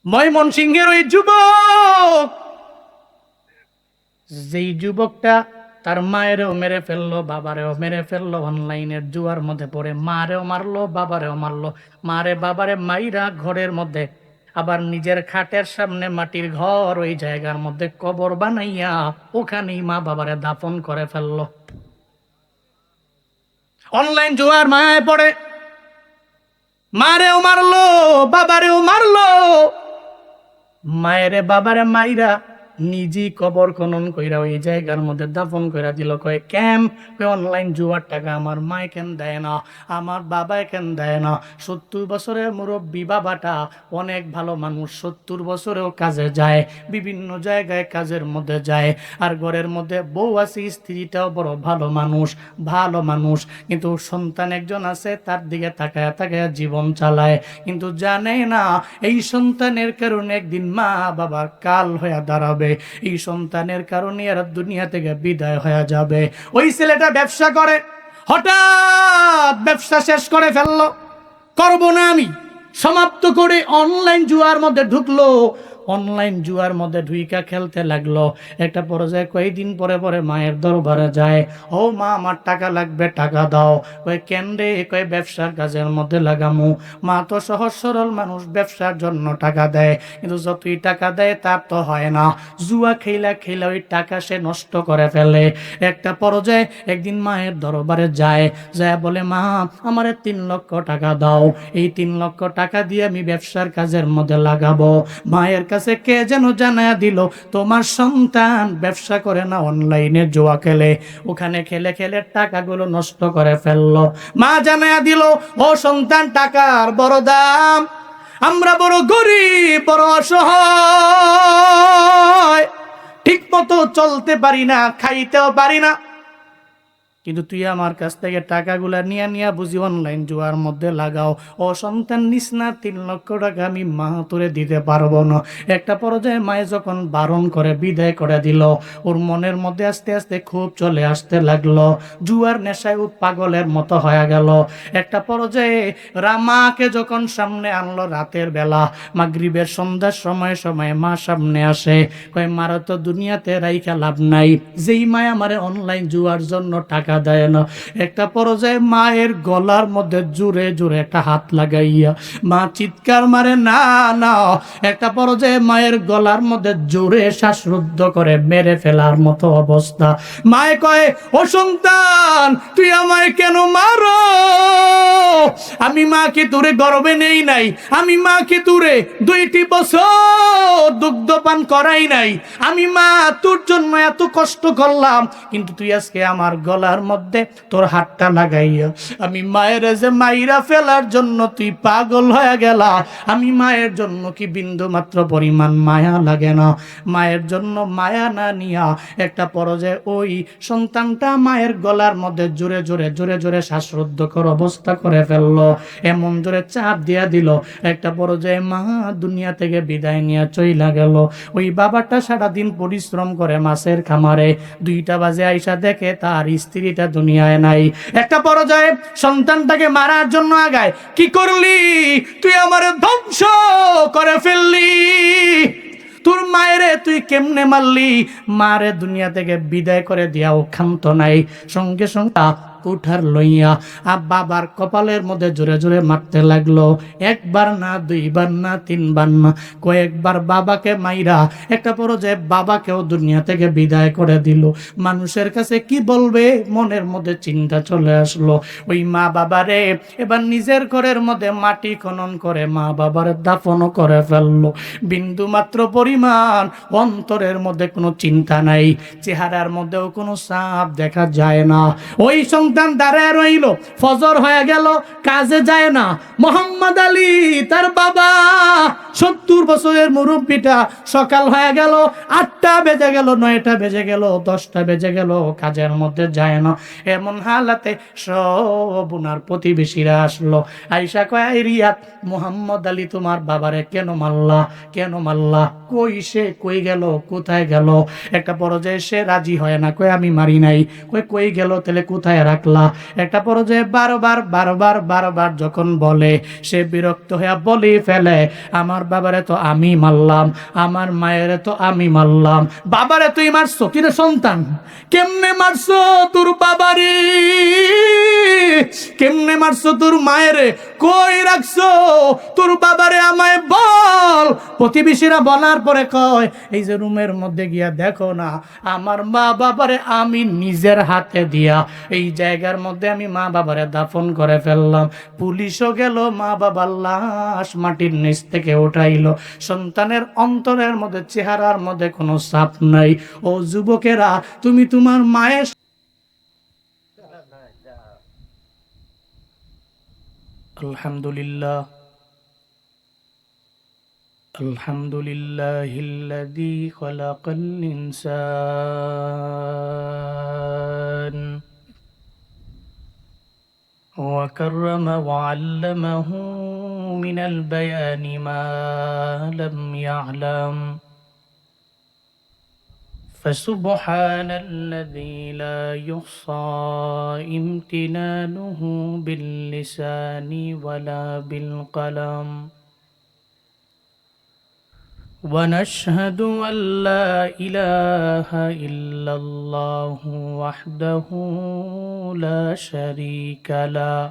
ময়মনসিংহের ওই যুবক, যেই যুবকটা তার মায়েরও মেরে ফেললো, বাবারেও মেরে ফেললো, অনলাইনের জুয়ার মধ্যে পড়ে মারেও মারলো, বাবারেও মারলো। মারে বাবারে মাইরা ঘরের মধ্যে, আবার নিজের খাটের সামনে মাটির ঘর, ওই জায়গার মধ্যে কবর বানাইয়া ওখানেই মা বাবারে দাফন করে ফেললো। অনলাইন জুয়ার মায়ায় পড়ে মারেও মারলো, বাবারেও মারলো। মায়েরে বাবারে মাইরা নিজেই কবর খনন কইরা ওই জায়গার মধ্যে দাফন কইরা দিল। কয় কেম? কয় অনলাইন জুয়ার টাকা আমার মায় কেন দেয় না, আমার বাবায় কেন দেয় না? 70 বছরের মুরব্বী বাবাটা অনেক ভালো মানুষ, 70 বছরেও কাজে যায়, বিভিন্ন জায়গায় কাজের মধ্যে যায়, আর ঘরের মধ্যে বউ আছে, স্ত্রীটাও বড় ভালো মানুষ, ভালো মানুষ, কিন্তু সন্তান একজন আছে, তার দিকে তাকায় তাকায় জীবন চালায়, কিন্তু জানে না এই সন্তানের কারণে একদিন মা বাবা কাল হয়ে দাঁড়াবে, এই সন্তানের কারণে আর দুনিয়া থেকে বিদায় হয়ে যাবে। ওই ছেলেটা ব্যবসা করে, হঠাৎ ব্যবসা শেষ করে ফেললো, করবো না আমি, সমাপ্ত করে অনলাইন জুয়ার মধ্যে ঢুকলো। অনলাইন জুয়ার মধ্যে ঢুইকা খেলতে লাগলো। একটা পর্যায়ে কয়েকদিন পরে পরে মায়ের দরবারে যায়, ও মা আমার টাকা লাগবে, টাকা দাও। কয় কেন রে? কয় ব্যবসার কাজের মধ্যে লাগামু। মা তো সহজ সরল মানুষ, ব্যবসার জন্য টাকা দেয়, কিন্তু যতই টাকা দেয় তার তো হয় না, জুয়া খেলা খেলা ওই টাকা সে নষ্ট করে ফেলে। একটা পর্যায়ে একদিন মায়ের দরবারে যায়, যায় বলে মা আমারে 3 লক্ষ টাকা দাও, এই 3 লক্ষ টাকা দিয়ে আমি ব্যবসার কাজের মধ্যে লাগাবো। মায়ের কাছে কে যেন জানায়া দিল, তোমার সন্তান ব্যবসা করে না, অনলাইনে জুয়া খেলে, ওখানে খেলে খেলে টাকাগুলো নষ্ট করে ফেললো। মা জানায়া দিল, ও সন্তান টাকার বড় দাম, আমরা বড় গরিব, বড় অসহায়, ঠিক মতো চলতে পারি না, খাইতেও পারি না, কিন্তু তুই আমার কাছ থেকে টাকাগুলা নিয়ে নিয়ে বুঝি অনলাইন জুয়ার মধ্যে লাগাও। ও সন্তান নিস না, 3 লক্ষ টাকা আমি মা তোরে দিতে পারবো না। একটা পর্যায়ে মায়ে যখন বারণ করে বিদায় করে দিল, ওর মনের মধ্যে আস্তে আস্তে খুব চলে আসতে লাগলো, জুয়ার নেশায় ও পাগলের মতো হয়ে গেল। একটা পর্যায়ে রামাকে যখন সামনে আনলো রাতের বেলা, মাগরিবের সন্ধ্যার সময় সময় মা সামনে আসে, কয় মারা তো দুনিয়াতে রাইখা লাভ নাই, যেই মায় আমারে অনলাইন জুয়ার জন্য টাকা দেয় না। একটা পর্যায়ে মায়ের গলার মধ্যে জোরে জোরে একটা হাত লাগাইয়া মা চিৎকার মারে, না না। একটা পর্যায়ে মায়ের গলার মধ্যে জোরে শ্বাসরুদ্ধ করে মেরে ফেলার মতো অবস্থা। মায়ে কয়, ও সন্তান তুই আমায় কেন মারো? আমি মাকে তোরে গর্বে নেই নাই, আমি মাকে তোরে 2টি বছর দুগ্ধপান করাই নাই, আমি মা তোর জন্য এত কষ্ট করলাম, কিন্তু তুই আজকে আমার গলার মধ্যে তোর হাতটা লাগাইয়া আমি মায়ের যে মাইরা ফেলার জন্য তুই পাগল হয়ে গেলা। আমি মায়ের জন্য কি বিন্দু মাত্র পরিমাণ মায়া লাগে না? মায়ের জন্য মায়া না নিয়া একটা পর্যায়ে ওই সন্তানটা মায়ের গলার মধ্যে জোরে জোরে জোরে জোরে শ্বাসরুদ্ধ কর অবস্থা করে ফেললো, এমন জোরে চাপ দিয়া দিল, একটা পর্যায়ে মা দুনিয়া থেকে বিদায় নিয়ে চইলা গেল। ওই বাবাটা সারাদিন পরিশ্রম করে মাছের খামারে, 2টা বাজে আইসা দেখে তার স্ত্রীটা দুনিয়ায় নাই। একটা পর্যায়ে সন্তানটাকে মারার জন্য আগায়, কি করলি তুই? আমারে ধ্বংস করে ফেললি, তোর মায়েরে তুই কেমনে মারলি? মারে দুনিয়া থেকে বিদায় করে দিয়াও ক্ষান্ত নাই, সঙ্গে সঙ্গে উঠার লইয়া বাবার কপালের মধ্যে জোরে জোরে মারতে লাগলো। 1বার না, 2বার না, 3বার না, কয়েকবার বাবাকে মাইরা একটা পর্যায়ে বাবাকেও দুনিয়া থেকে বিদায় করে দিল। মানুষের কাছে কি বলবে মনের মধ্যে চিন্তা চলে আসলো। ওই মা বাবারে এবার নিজের ঘরের মধ্যে মাটি খনন করে মা বাবার দাফনও করে ফেললো। বিন্দু মাত্র পরিমাণ অন্তরের মধ্যে কোনো চিন্তা নাই, চেহারার মধ্যেও কোনো ছাপ দেখা যায় না। ওই সন্তান দাঁড়ায় রইল, ফজর হয়ে গেল, কাজে যায় না। মোহাম্মদ আলী তার বাবা, 70 বছরের মুরব্বীটা, সকাল হয়ে গেল, 8টা বেজে গেল, 9টা বেজে গেল, 10টা বেজে গেল, কাজের মধ্যে যায় না। এমন হালাতে সব উনার প্রতিবেশীরা আসলো, আইসা কয়, এই রিয়াদ, মোহাম্মদ আলী তোমার বাবারে কেন মারলা, কেন মারলা? কই সে, কই গেল, কোথায় গেল? একটা পর্যায়ে সে রাজি হয় না, কই আমি মারি নাই। কই গেল তাহলে কোথায় রাখলা? একটা পর্যায়ে বারবার যখন বলে, সে বিরক্ত হয়ে বলি ফেলে, আমার বাবারে তো তো আমি মারলাম, আমার মায়ের তো আমি মারলাম, বাবারে তুই মারছো, কিরে সন্তান কেমনে মারছো তোর বাবারে, কেমনে মারছো তোর মায়েরে, কই রাখছো তোর বাবারে, আমায় বল। প্রতিবেশীরা বলার পরে কয়, এই যে রুমের মধ্যে গিয়া দেখো না, আমার মা বাবারে আমি নিজের হাতে দিয়া এই জায়গার মধ্যে আমি মা বাবারে দাফন করে ফেললাম। পুলিশও গেল, মা বাবার লাশ মাটির নিচ থেকে উঠাইলো। সন্তানের অন্তরের মধ্যে, চেহারার মধ্যে কোনো ছাপ নাই। ও যুবকেরা, তুমি তোমার মায়ের আলহামদুলিল্লাহ আলহামদুলিল্লাহিল্লাযী খালাকাল ইনসান وكرم وعلمه من البيان ما لم يعلم فسبحان الذي لا يحصى امتنانه باللسان ولا بالقلم ونشهد أن لا إله إلا الله وحده لا شريك له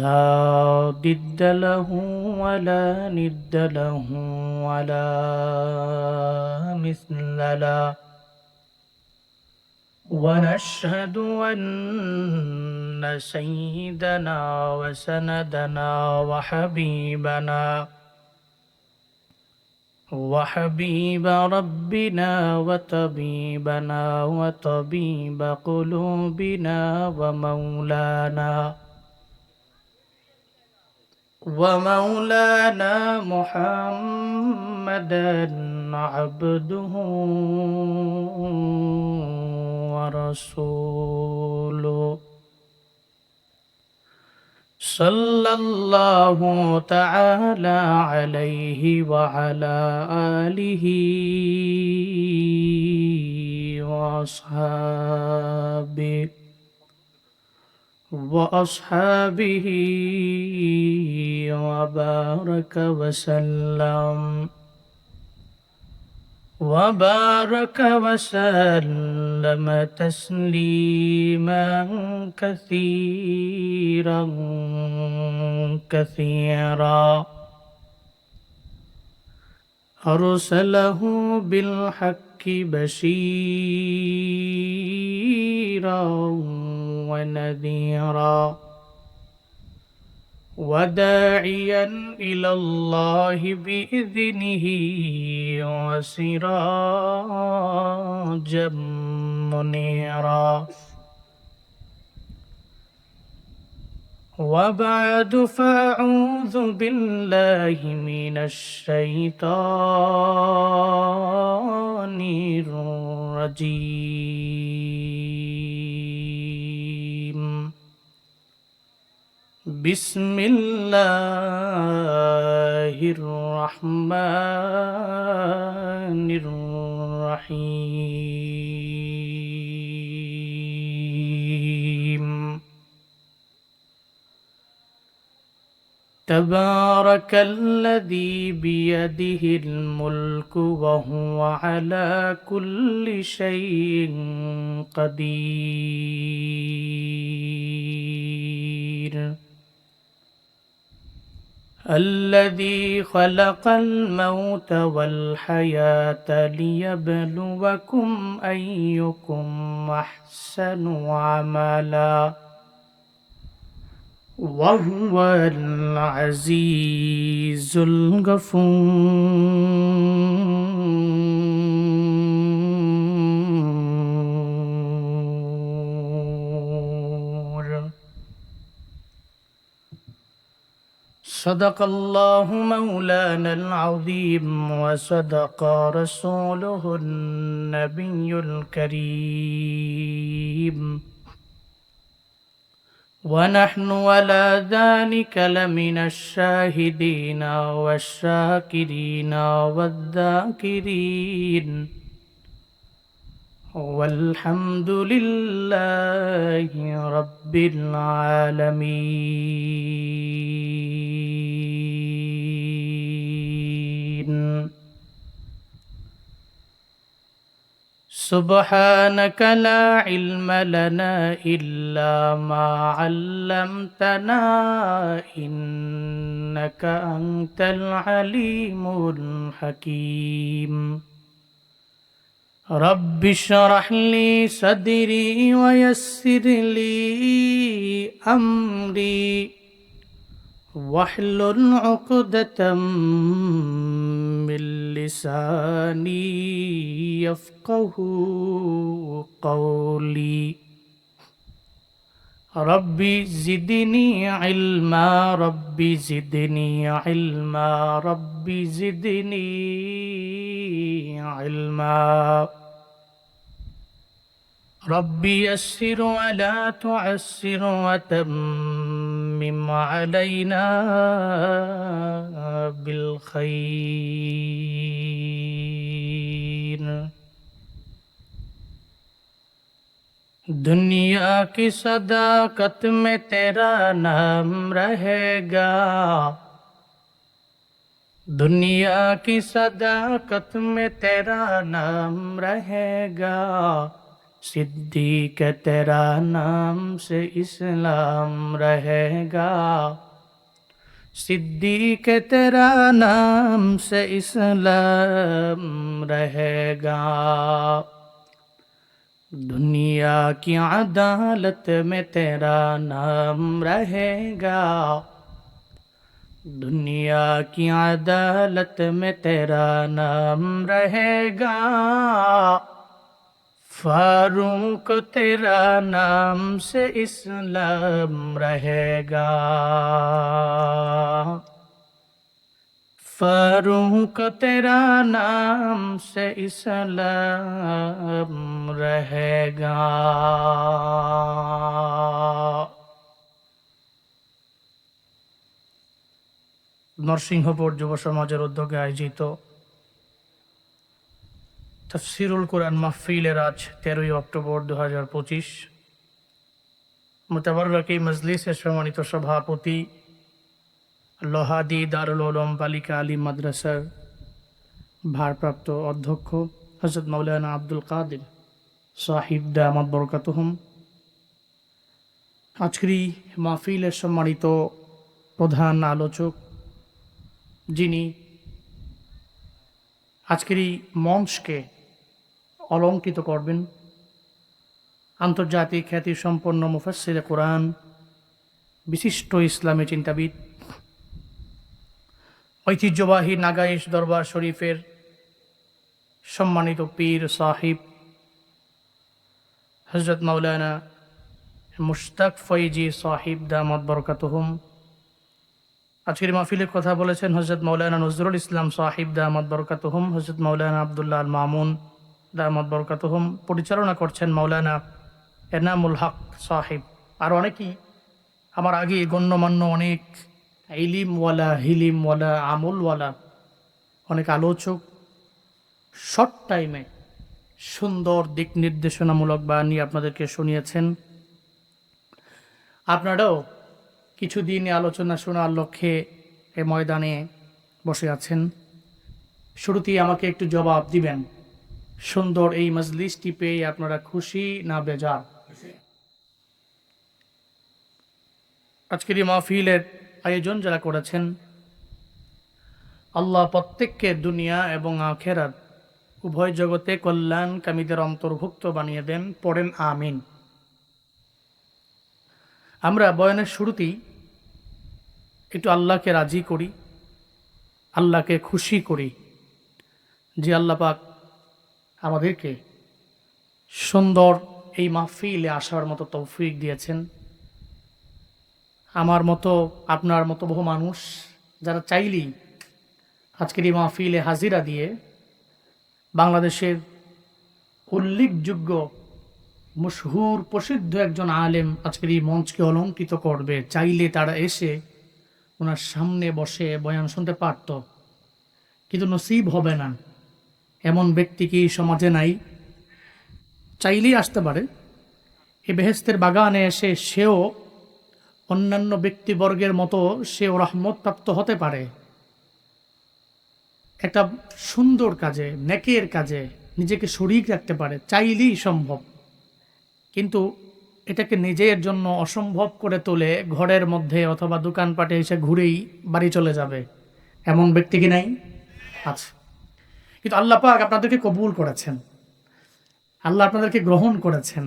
لا ضد له ولا ند له ولا مثل له ونشهد أن سيدنا وسندنا وحبيب ربنا وطبيبنا وطبيب قلوبنا ومولانا محمدا عبده ورسوله صلى الله تعالى عليه وعلى آله وأصحابه وبارك وسلم تسليما كثيرا أرسله بالحق بشيرا ونذيرا وداعيا إلى الله بإذنه وسراجا منيرا وبعد فأعوذ بالله من الشيطان الرجيم بسم الله الرحمن الرحيم تبارك الذي بيده الملك وهو على كل شيء قدير الذي خلق الموت والحياة ليبلوكم أيكم أحسن عملا وهو العزيز الغفور صدق الله مولانا العظيم وصدق رسوله النبي الكريم ونحن على ذلك لمن الشاهدين والشاكرين والذاكرين والحمد لله رب العالمين سبحانك لا علم لنا إلا ما علمتنا إنك أنت العليم الحكيم رب اشرح لي صدري ويسر لي أمري واحلل عقدة من لساني يفقه قولي ربي زدني علما ربي زدني علما ربي زدني علما ربي يسر ولا تعسر وتمم علينا بالخير दुनिया की सदाकत में तेरा नाम रहेगा दुनिया की सदाकत में तेरा नाम रहेगा सिद्दीक तेरा नाम से इस्लाम रहेगा सिद्दीक तेरा नाम से इस्लाम रहेगा दुनिया की अदालत में तेरा नाम रहेगा दुनिया की अदालत में तेरा नाम रहेगा फारूक तेरा नाम से इस्लाम रहेगा फारूक तेरा नाम से इस्लाम रहेगा নরসিংহপুর যুব সমাজের উদ্যোগে আয়োজিত তফসিরুল কোরআন মাহফিলের আজ 13 অক্টোবর 2025 মুতাবাররক এই মজলিসের সম্মানিত সভাপতি লোহাদি দারুল উলুম বালিকা আলিম মাদ্রাসার ভারপ্রাপ্ত অধ্যক্ষ হযরত মাওলানা আব্দুল কাদের সাহিব দামাত বরকাতুহুম আজকের এই মাহফিলের সম্মানিত প্রধান আলোচক যিনি আজকের এই মঞ্চকে অলঙ্কৃত করবেন আন্তর্জাতিক খ্যাতিসম্পন্ন মুফাসসিরে কোরআন বিশিষ্ট ইসলামী চিন্তাবিদ ঐতিহ্যবাহী নাগাইশ দরবার শরীফের সম্মানিত পীর সাহিব হযরত মাওলানা মুশতাক ফৈজি সাহিব দামাত বরকাতুহুম আজকের মাহফিলে কথা বলেছেন হযরত মাওলানা নজরুল ইসলাম সাহিব দামাত বরকাতুহুম হযরত মাওলানা আব্দুল্লাহ আল মামুন দামাত বরকাতুহুম পরিচালনা করছেন মাওলানা এনামুল হক সাহিব আর অনেকেই আমার আগে গণ্যমান্য অনেক ইলিমওয়ালা হিলিমওয়ালা আমলওয়ালা অনেক আলোচক শর্ট টাইমে সুন্দর দিক নির্দেশনামূলক বাণী আপনাদেরকে শুনিয়েছেন আপনারাও কিছুদিন আলোচনা শোনার লক্ষ্যে এ ময়দানে বসে আছেন শুরুতেই আমাকে একটু জবাব দিবেন সুন্দর এই মজলিসটি পেয়ে আপনারা খুশি না বেজার আজকের এই মাহফিলের আয়োজন যারা করেছেন আল্লাহ প্রত্যেককে দুনিয়া এবং আখিরাত উভয় জগতে কল্যাণকামীদের অন্তর্ভুক্ত বানিয়ে দেন পড়েন আমিন আমরা বয়ানের শুরুতেই একটু আল্লাহকে রাজি করি আল্লাহকে খুশি করি যে আল্লাহ পাক আমাদেরকে সুন্দর এই মাহফিলে আসার মতো তৌফিক দিয়েছেন আমার মতো আপনার মতো বহু মানুষ যারা চাইলেই আজকের এই মাহফিলে হাজিরা দিয়ে বাংলাদেশের উল্লেখযোগ্য মশহুর প্রসিদ্ধ একজন আলেম আজকের এই মঞ্চকে অলঙ্কৃত করবে চাইলে তারা এসে ওনার সামনে বসে বয়ান শুনতে পারত কিন্তু নসিব হবে না এমন ব্যক্তি কি সমাজে নাই চাইলেই আসতে পারে এই বেহেশতের বাগানে এসে সেও অন্যান্য ব্যক্তিবর্গের মতো সেও রহমত প্রাপ্ত হতে পারে একটা সুন্দর কাজে নেকের কাজে নিজেকে শরীক রাখতে পারে, চাইলেই সম্ভব। কিন্তু এটাকে নিজের জন্য অসম্ভব করে তোলে, ঘরের মধ্যে অথবা দোকানপাটে এসে ঘুরেই বাড়ি চলে যাবে, এমন ব্যক্তি কি নাই? আছে। কিন্তু আল্লাহ পাক আপনাদেরকে কবুল করেছেন, আল্লাহ আপনাদেরকে গ্রহণ করেছেন,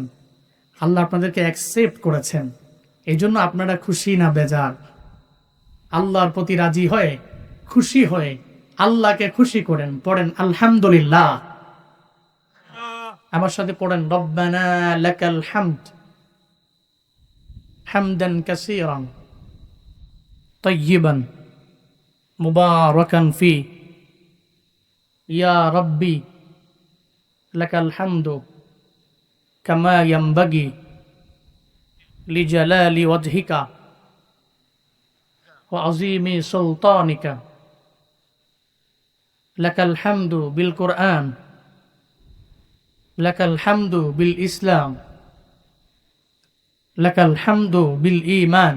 আল্লাহ আপনাদেরকে অ্যাকসেপ্ট করেছেন। এই জন্য আপনারা খুশি না বেজার? আল্লাহর প্রতি রাজি হয়ে, খুশি হয়ে আল্লাহকে খুশি করেন। পড়েন আলহামদুলিল্লাহ। আমার সাথে পড়েন রব্বানা লাকাল হামদ হামদান কাসীরান তাইয়িবান মুবারাকান ফি ইয়া রাব্বি লাকাল হামদু কামা ইয়ানবাগি লিজালালি ওয়াজহিকা ওয়া আযীমি সুলতানিকা লাকাল হামদু বিল কুরআন লাকাল হামদু বিল ইসলাম লাকাল হামদু বিল ঈমান।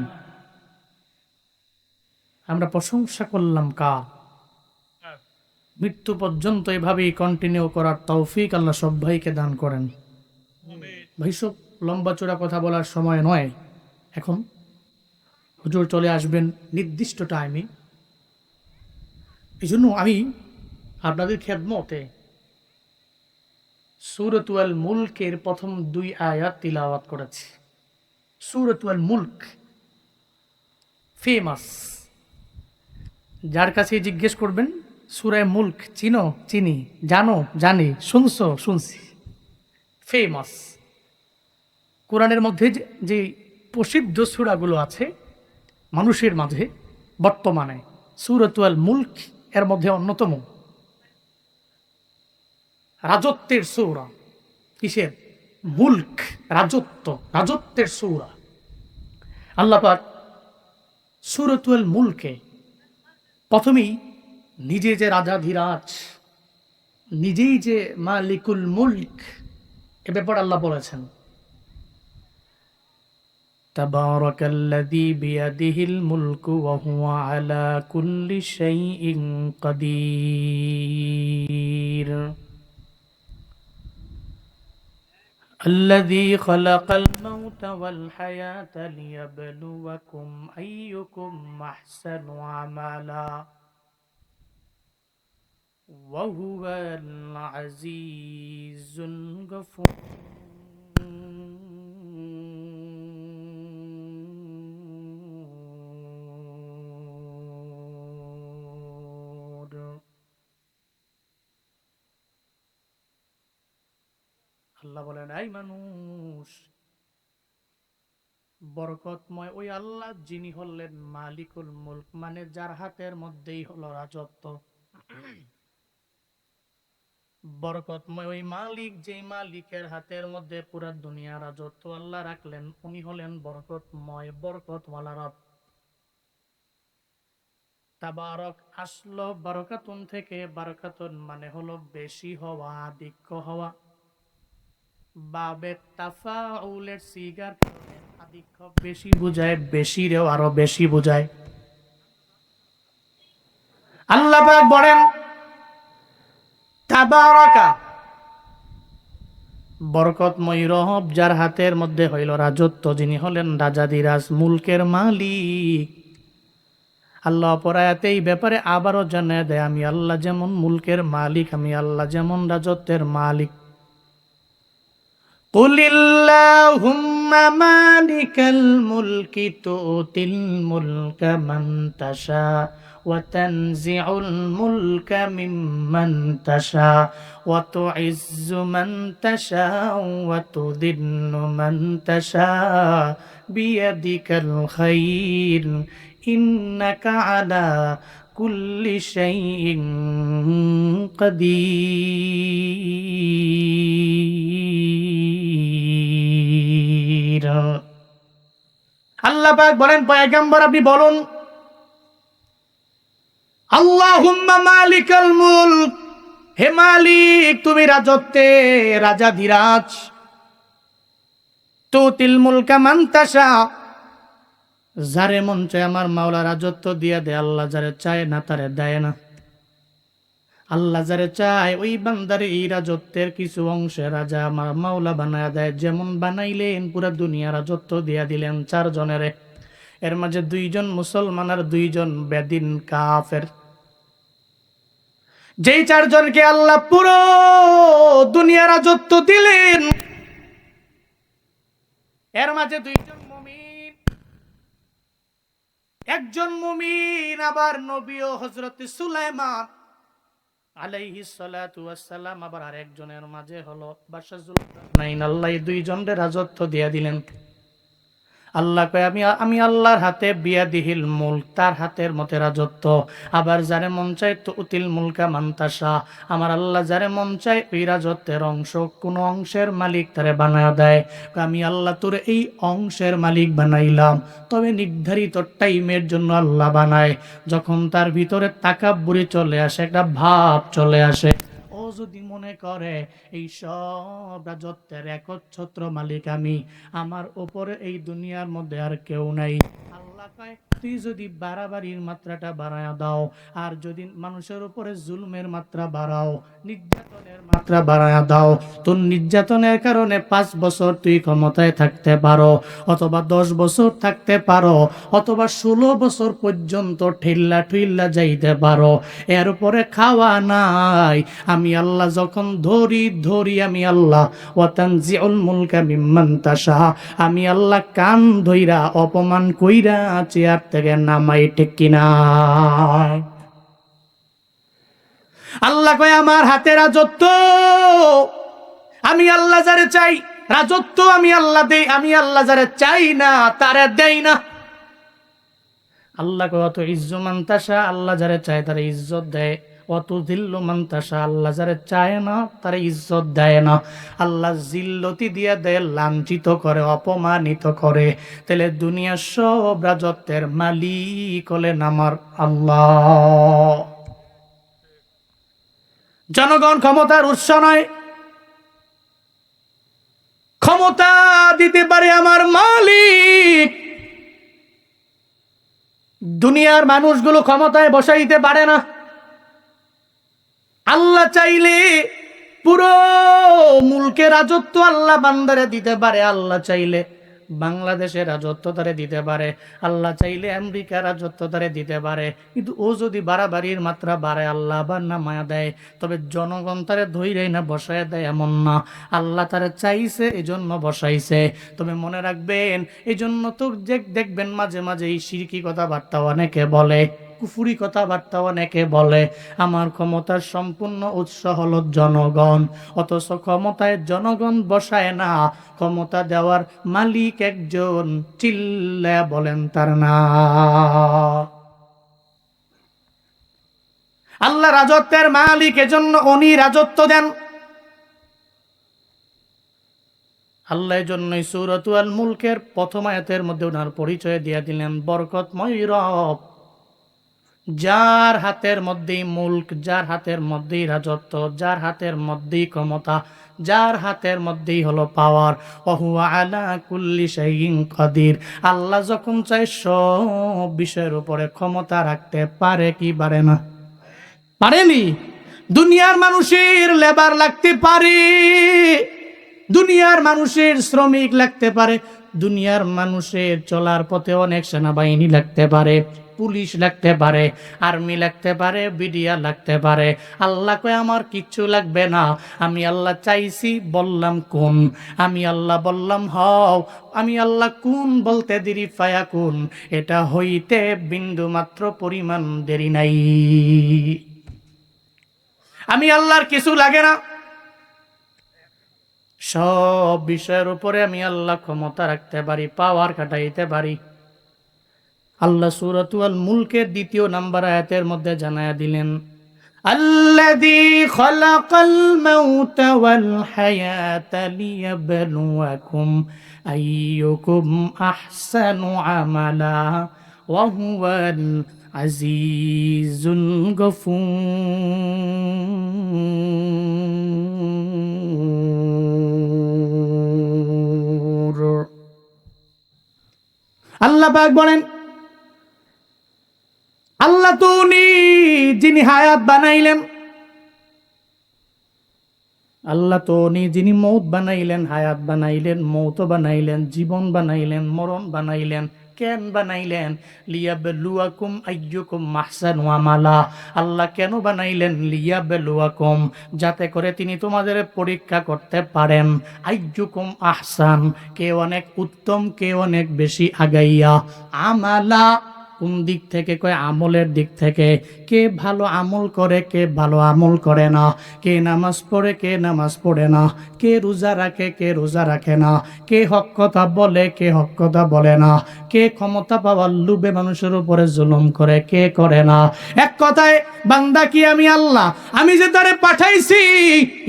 আমরা প্রশংসা করলাম কার? মৃত্যু পর্যন্ত এভাবেই কন্টিনিউ করার তৌফিক আল্লাহ সব ভাইকে দান করেন। ভাই সব লম্বা চূড়া কথা বলার সময় নয়, এখন হুজুর চলে আসবেন নির্দিষ্ট টাইমে। এই জন্য আমি আপনাদের খেদমতে সূরাতুল মুলকের প্রথম 2 আয়াত তিলাওয়াত করেছি। সূরাতুল মুলক ফেমাস, যার কাছে জিজ্ঞেস করবেন সূরা মুলক চিনো? চিনি। জানো? জানি। শুনছো? শুনছি। ফেমাস। কোরআনের মধ্যে যে প্রসিদ্ধ সূরাগুলো আছে মানুষের মাঝে বর্তমানে, সূরাতুল মুলক এর মধ্যে অন্যতম। রাজত্বের সূরা। কিসের? মুলক, রাজত্ব, রাজত্বের সূরা। আল্লাহ পাক সূরাতুল মুলকে প্রথমেই নিজে যে রাজাধিরাজ, নিজেই যে মালিকুল মুলক, এ ব্যাপারে আল্লাহ বলেছেন তাবারাকাল্লাযী বিয়াদিহিল মুলকু ওয়া হুয়া আলা কুল্লি শাইইন কাদির الذي خلق الموت والحياة ليبلوكم أيكم أحسن عملا وهو العزيز الغفور. আল্লাহ বলেন, এই মানুষ, বরকতময় ওই আল্লাহ যিনি হলেন মালিকুল মুলক, মানে যার হাতের মধ্যেই হলো রাজত্ব। বরকতময় ওই মালিক, যেই মালিকের হাতের মধ্যে পুরা দুনিয়া রাজত্ব আল্লাহ রাখলেন, উনি হলেন বরকতময়, বরকতওয়ালা রব। তাবারক আসলো বারাকাতুন থেকে। বারাকাতুন মানে হলো বেশি হওয়া, আধিক্য হওয়া। বাবে তাফাউলের সিগার আধিক্য বেশি বুঝায়, বেশিরেও আরো বেশি বুঝায়। আল্লাহ পাক বলেন তাবারাকা, বরকতময় রব যার হাতের মধ্যে হইল রাজত্ব, যিনি হলেন রাজাদিরাজ, মুলকের মালিক। আল্লাহ পরায়াতে এই ব্যাপারে আবারও জানিয়ে দেয়, আমি আল্লাহ যেমন মুলকের মালিক, আমি আল্লাহ যেমন রাজত্বের মালিক। কুলিল্লাহুম্মা মালিকাল মুলকি তুতিল মুলকা মান তাশা ওয়া তানজিউল মুলকা মিম্মান তাশা ওয়া তুইজ্জু মান তাশা ওয়া তুযিল্লু মান তাশা বিয়াদিকাল খায়র ইন্নাকা আলা কুল্লি শাইইন কাদির। আল্লাহ পাক বলেন, পয়গম্বর আপনি বলুন, আল্লাহুম্মা মালিকাল মুলক, হে মালিক তুমি রাজত্বে রাজাধিরাজ। তুতিল মুলকা মান তাশা, যারে মন চায় আমার মাওলা রাজত্ব দিয়া দেয়, আল্লাহ যারে চায় না তারে দেয় না। আল্লাহ যারে চায় ওই বান্দারে এই রাজত্বের কিছু অংশে রাজা আমার মাওলা বানায় দেয়। যেমন বানাইলেন পুরা দুনিয়া রাজত্ব দিয়া দিলেন 4 জনেরে। এর মাঝে 2 জন মুসলমান আর 2 জন বেদিন কাফের। যেই 4 জনকে আল্লাহ পুরো দুনিয়া রাজত্ব দিলেন, এর মাঝে 2 জন মুমিন, একজন মুমিন আবার নবী ও হযরত সুলাইমান আলাইহিস সালাতু ওয়াস সালাম, আবার আরেকজনের মাঝে হলো বাদশা জুলকারনাইন। আল্লাহ 2 জনের রাজত্ব দিয়া দিলেন। আল্লাহ কয় আমি আল্লাহর হাতে বিয়াদিহিল মুলক, তার হাতের মতে রাজত্ব। আবার যারে মন চায় তো উতিল মুলকা মান্তাসা, আমার আল্লাহ যারে মন চায় ওই রাজত্বের অংশ কোন অংশের মালিক তারে বানায় দেয়। আমি আল্লাহ তোর এই অংশের মালিক বানাইলাম, তবে নির্ধারিত টাইমের জন্য আল্লাহ বানায়। যখন তার ভিতরে তাকাব্বুরি চলে আসে, একটা ভাব চলে আসে, ও যদি মনে করে এই সব রাজত্বের একচ্ছত্র মালিক আমি, আমার উপরে এই দুনিয়ার মধ্যে আর কেউ নাই, আল্লাহ কয় তুই যদি বাড়াবাড়ির মাত্রাটা বাড়ায় দাও, আর যদি মানুষের উপরে জুলমের মাত্রা বাড়াও, নির্যাতনের মাত্রা বাড়ায় দাও, তোর নির্যাতনের কারণে 5 বছর তুই ক্ষমতায় থাকতে পারো, অথবা 10 বছর থাকতে পারো, অথবা 16 বছর পর্যন্ত ঠেল্লা ঠুইল্লা যাইতে পারো, এর উপরে খাওয়া নাই। আমি আল্লাহ যখন ধরি আমি আল্লাহ ওয়াতানজিউল মুলকা মিম্মান তাশা, আমি আল্লাহ কান ধইরা অপমান কইরা চেয়ার থেকে নামাই, ঠিক কিনা? আল্লাহ কয় আমার হাতে রাজত্ব, আমি আল্লাহ যারে চাই রাজত্ব আমি আল্লাহ দেই, আমি আল্লাহ যারে চাই না তারে দেই না। আল্লাহ কয় অত ইজ্জু মান্তাসা, আল্লাহ যারে চায় তারে ইজ্জত দেয়, অত জিল্লু মান্তাসা, আল্লাহ যারে চায় না তারে ইজ্জত দেয় না। আল্লাহ জিল্লতি দিয়া দেয়, লাঞ্ছিত করে, অপমানিত করে। তাহলে দুনিয়ার সব রাজত্বের মালিক হলেন আমার আল্লাহ। জনগণ ক্ষমতার উৎস নয়, ক্ষমতা দিতে পারে আমার মালিক। দুনিয়ার মানুষগুলো ক্ষমতায় বসাইতে পারে না। আল্লাহ চাইলে পুরো মুলকের রাজত্ব আল্লাহ বান্দারে দিতে পারে। আল্লাহ চাইলে বাংলাদেশের রাজত্ব তারে দিতে পারে, আল্লাহ চাইলে আমেরিকার রাজত্ব তারে দিতে পারে। কিন্তু ও যদি বাড়াবাড়ির মাত্রা বাড়ায়, আল্লাহ আবার নামায়া দেয়। তবে জনগণ তারে ধৈর্যই না বসায় দেয় এমন না, আল্লাহ তারে চাইছে এজন্য বসাইছে। তবে মনে রাখবেন, এজন্য তো দেখবেন মাঝে মাঝে এই শিরকি কথাবার্তা অনেকে বলে, কুফুরি কথাবার্তা অনেকে বলে, আমার ক্ষমতার সম্পূর্ণ উৎস হলো জনগণ, অথচ ক্ষমতায় জনগণ বসায় না, ক্ষমতা দেওয়ার মালিক একজন, চিল্লায়া বলেন তার না। আল্লাহ রাজত্বের মালিক, এজন্য উনি রাজত্ব দেন। আল্লাহ এজন্যই সূরাতুল মুলকের প্রথম আয়াতের মধ্যে ওনার পরিচয় দিয়ে দিলেন বরকতময় রব, যার হাতের মধ্যেই মুলক, যার হাতের মধ্যেই রাজত্ব, যার হাতের মধ্যেই ক্ষমতা, যার হাতের মধ্যেই হলো পাওয়ার। ওহুয়া আলা কুল্লি শাইইন কাদির। আল্লাহ যখন চায় সব বিষয়ের উপরে ক্ষমতা রাখতে পারে কি পারে না? পারেনি। দুনিয়ার মানুষের লেবার লাগতে পারে, দুনিয়ার মানুষের শ্রমিক লাগতে পারে, দুনিয়ার মানুষের চলার পথে অনেক সেনাবাহিনী লাগতে পারে, পুলিশ লাগতে পারে, আর্মি লাগতে পারে, বিডিয়া লাগতে পারে। আল্লাহ কয় আমার কিচ্ছু লাগবে না। আমি আল্লাহ চাইছি, বললাম কোন, আমি আল্লাহ বললাম হও, আমি আল্লাহ কোন বলতে দেরি ফায়া কোন, এটা হইতে বিন্দু মাত্র পরিমাণ দেরি নাই। আমি আল্লাহর কিছু লাগে না, সব বিষয়ের উপরে আমি আল্লাহ ক্ষমতা রাখতে পারি, পাওয়ার খাটাইতে পারি। আল্লাহ সূরাতুল মুলকের 2 নম্বর আয়াতের মধ্যে জানায়া দিলেন, আল্লাযী খালাকাল মাউতা ওয়াল হায়াতা লিয়াবলুয়াকুম আইয়ুকুম আহসানু আমালা ওয়া হুয়াল আজিজুল গফুর। আল্লাহ পাক বলেন, আল্লাহ তো উনি যিনি হায়াত বানাইলেন, আল্লাহ তো উনি যিনি মৌত বানাইলেন, হায়াত বানাইলেন, মৌত বানাইলেন, জীবন বানাইলেন, মরণ বানাইলেন, কেন বানাইলেন? লিয়াবলুয়াকুম আইয়ুকুম আহসানু আমালা। আল্লাহ কেন বানাইলেন? লিয়াবলুয়াকুম, যাতে করে তিনি তোমাদের পরীক্ষা করতে পারেন। আইয়ুকুম আহসান, কে অনেক উত্তম, কে অনেক বেশি আগাইয়া। আমালা, কোন দিক থেকে? কয় আমলের দিক থেকে। কে ভালো আমল করে, কে ভালো আমল করে না, কে নামাজ পড়ে, কে নামাজ পড়ে না, কে রোজা রাখে, কে রোজা রাখে না, কে হক কথা বলে, কে হক কথা বলে না, কে ক্ষমতা পাওয়ার লোভে মানুষের উপরে জুলুম করে, কে করে না। এক কথায় বান্দা কি আমি আল্লাহ, আমি যে তারে পাঠাইছি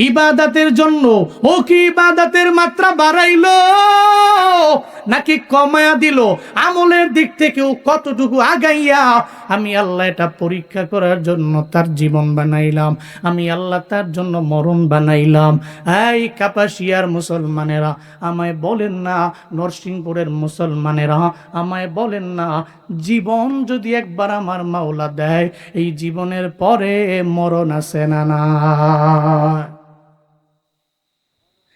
ইবাদতের জন্য, ও কি ইবাদতের মাত্রা বাড়াইলো নাকি কমায়া দিল? আমলের দিক থেকেও কতটুকু আগাইয়া? আমি আল্লাহ এটা পরীক্ষা করার জন্য তার জীবন বানাইলাম, আমি আল্লাহ তার জন্য মরণ বানাইলাম। এই কাপাসিয়ার মুসলমানেরা আমায় বলেন না, নরসিংপুরের মুসলমানেরা আমায় বলেন না, জীবন যদি একবার আমার মাওলা দেয়, এই জীবনের পরে মরণ আছে না? না,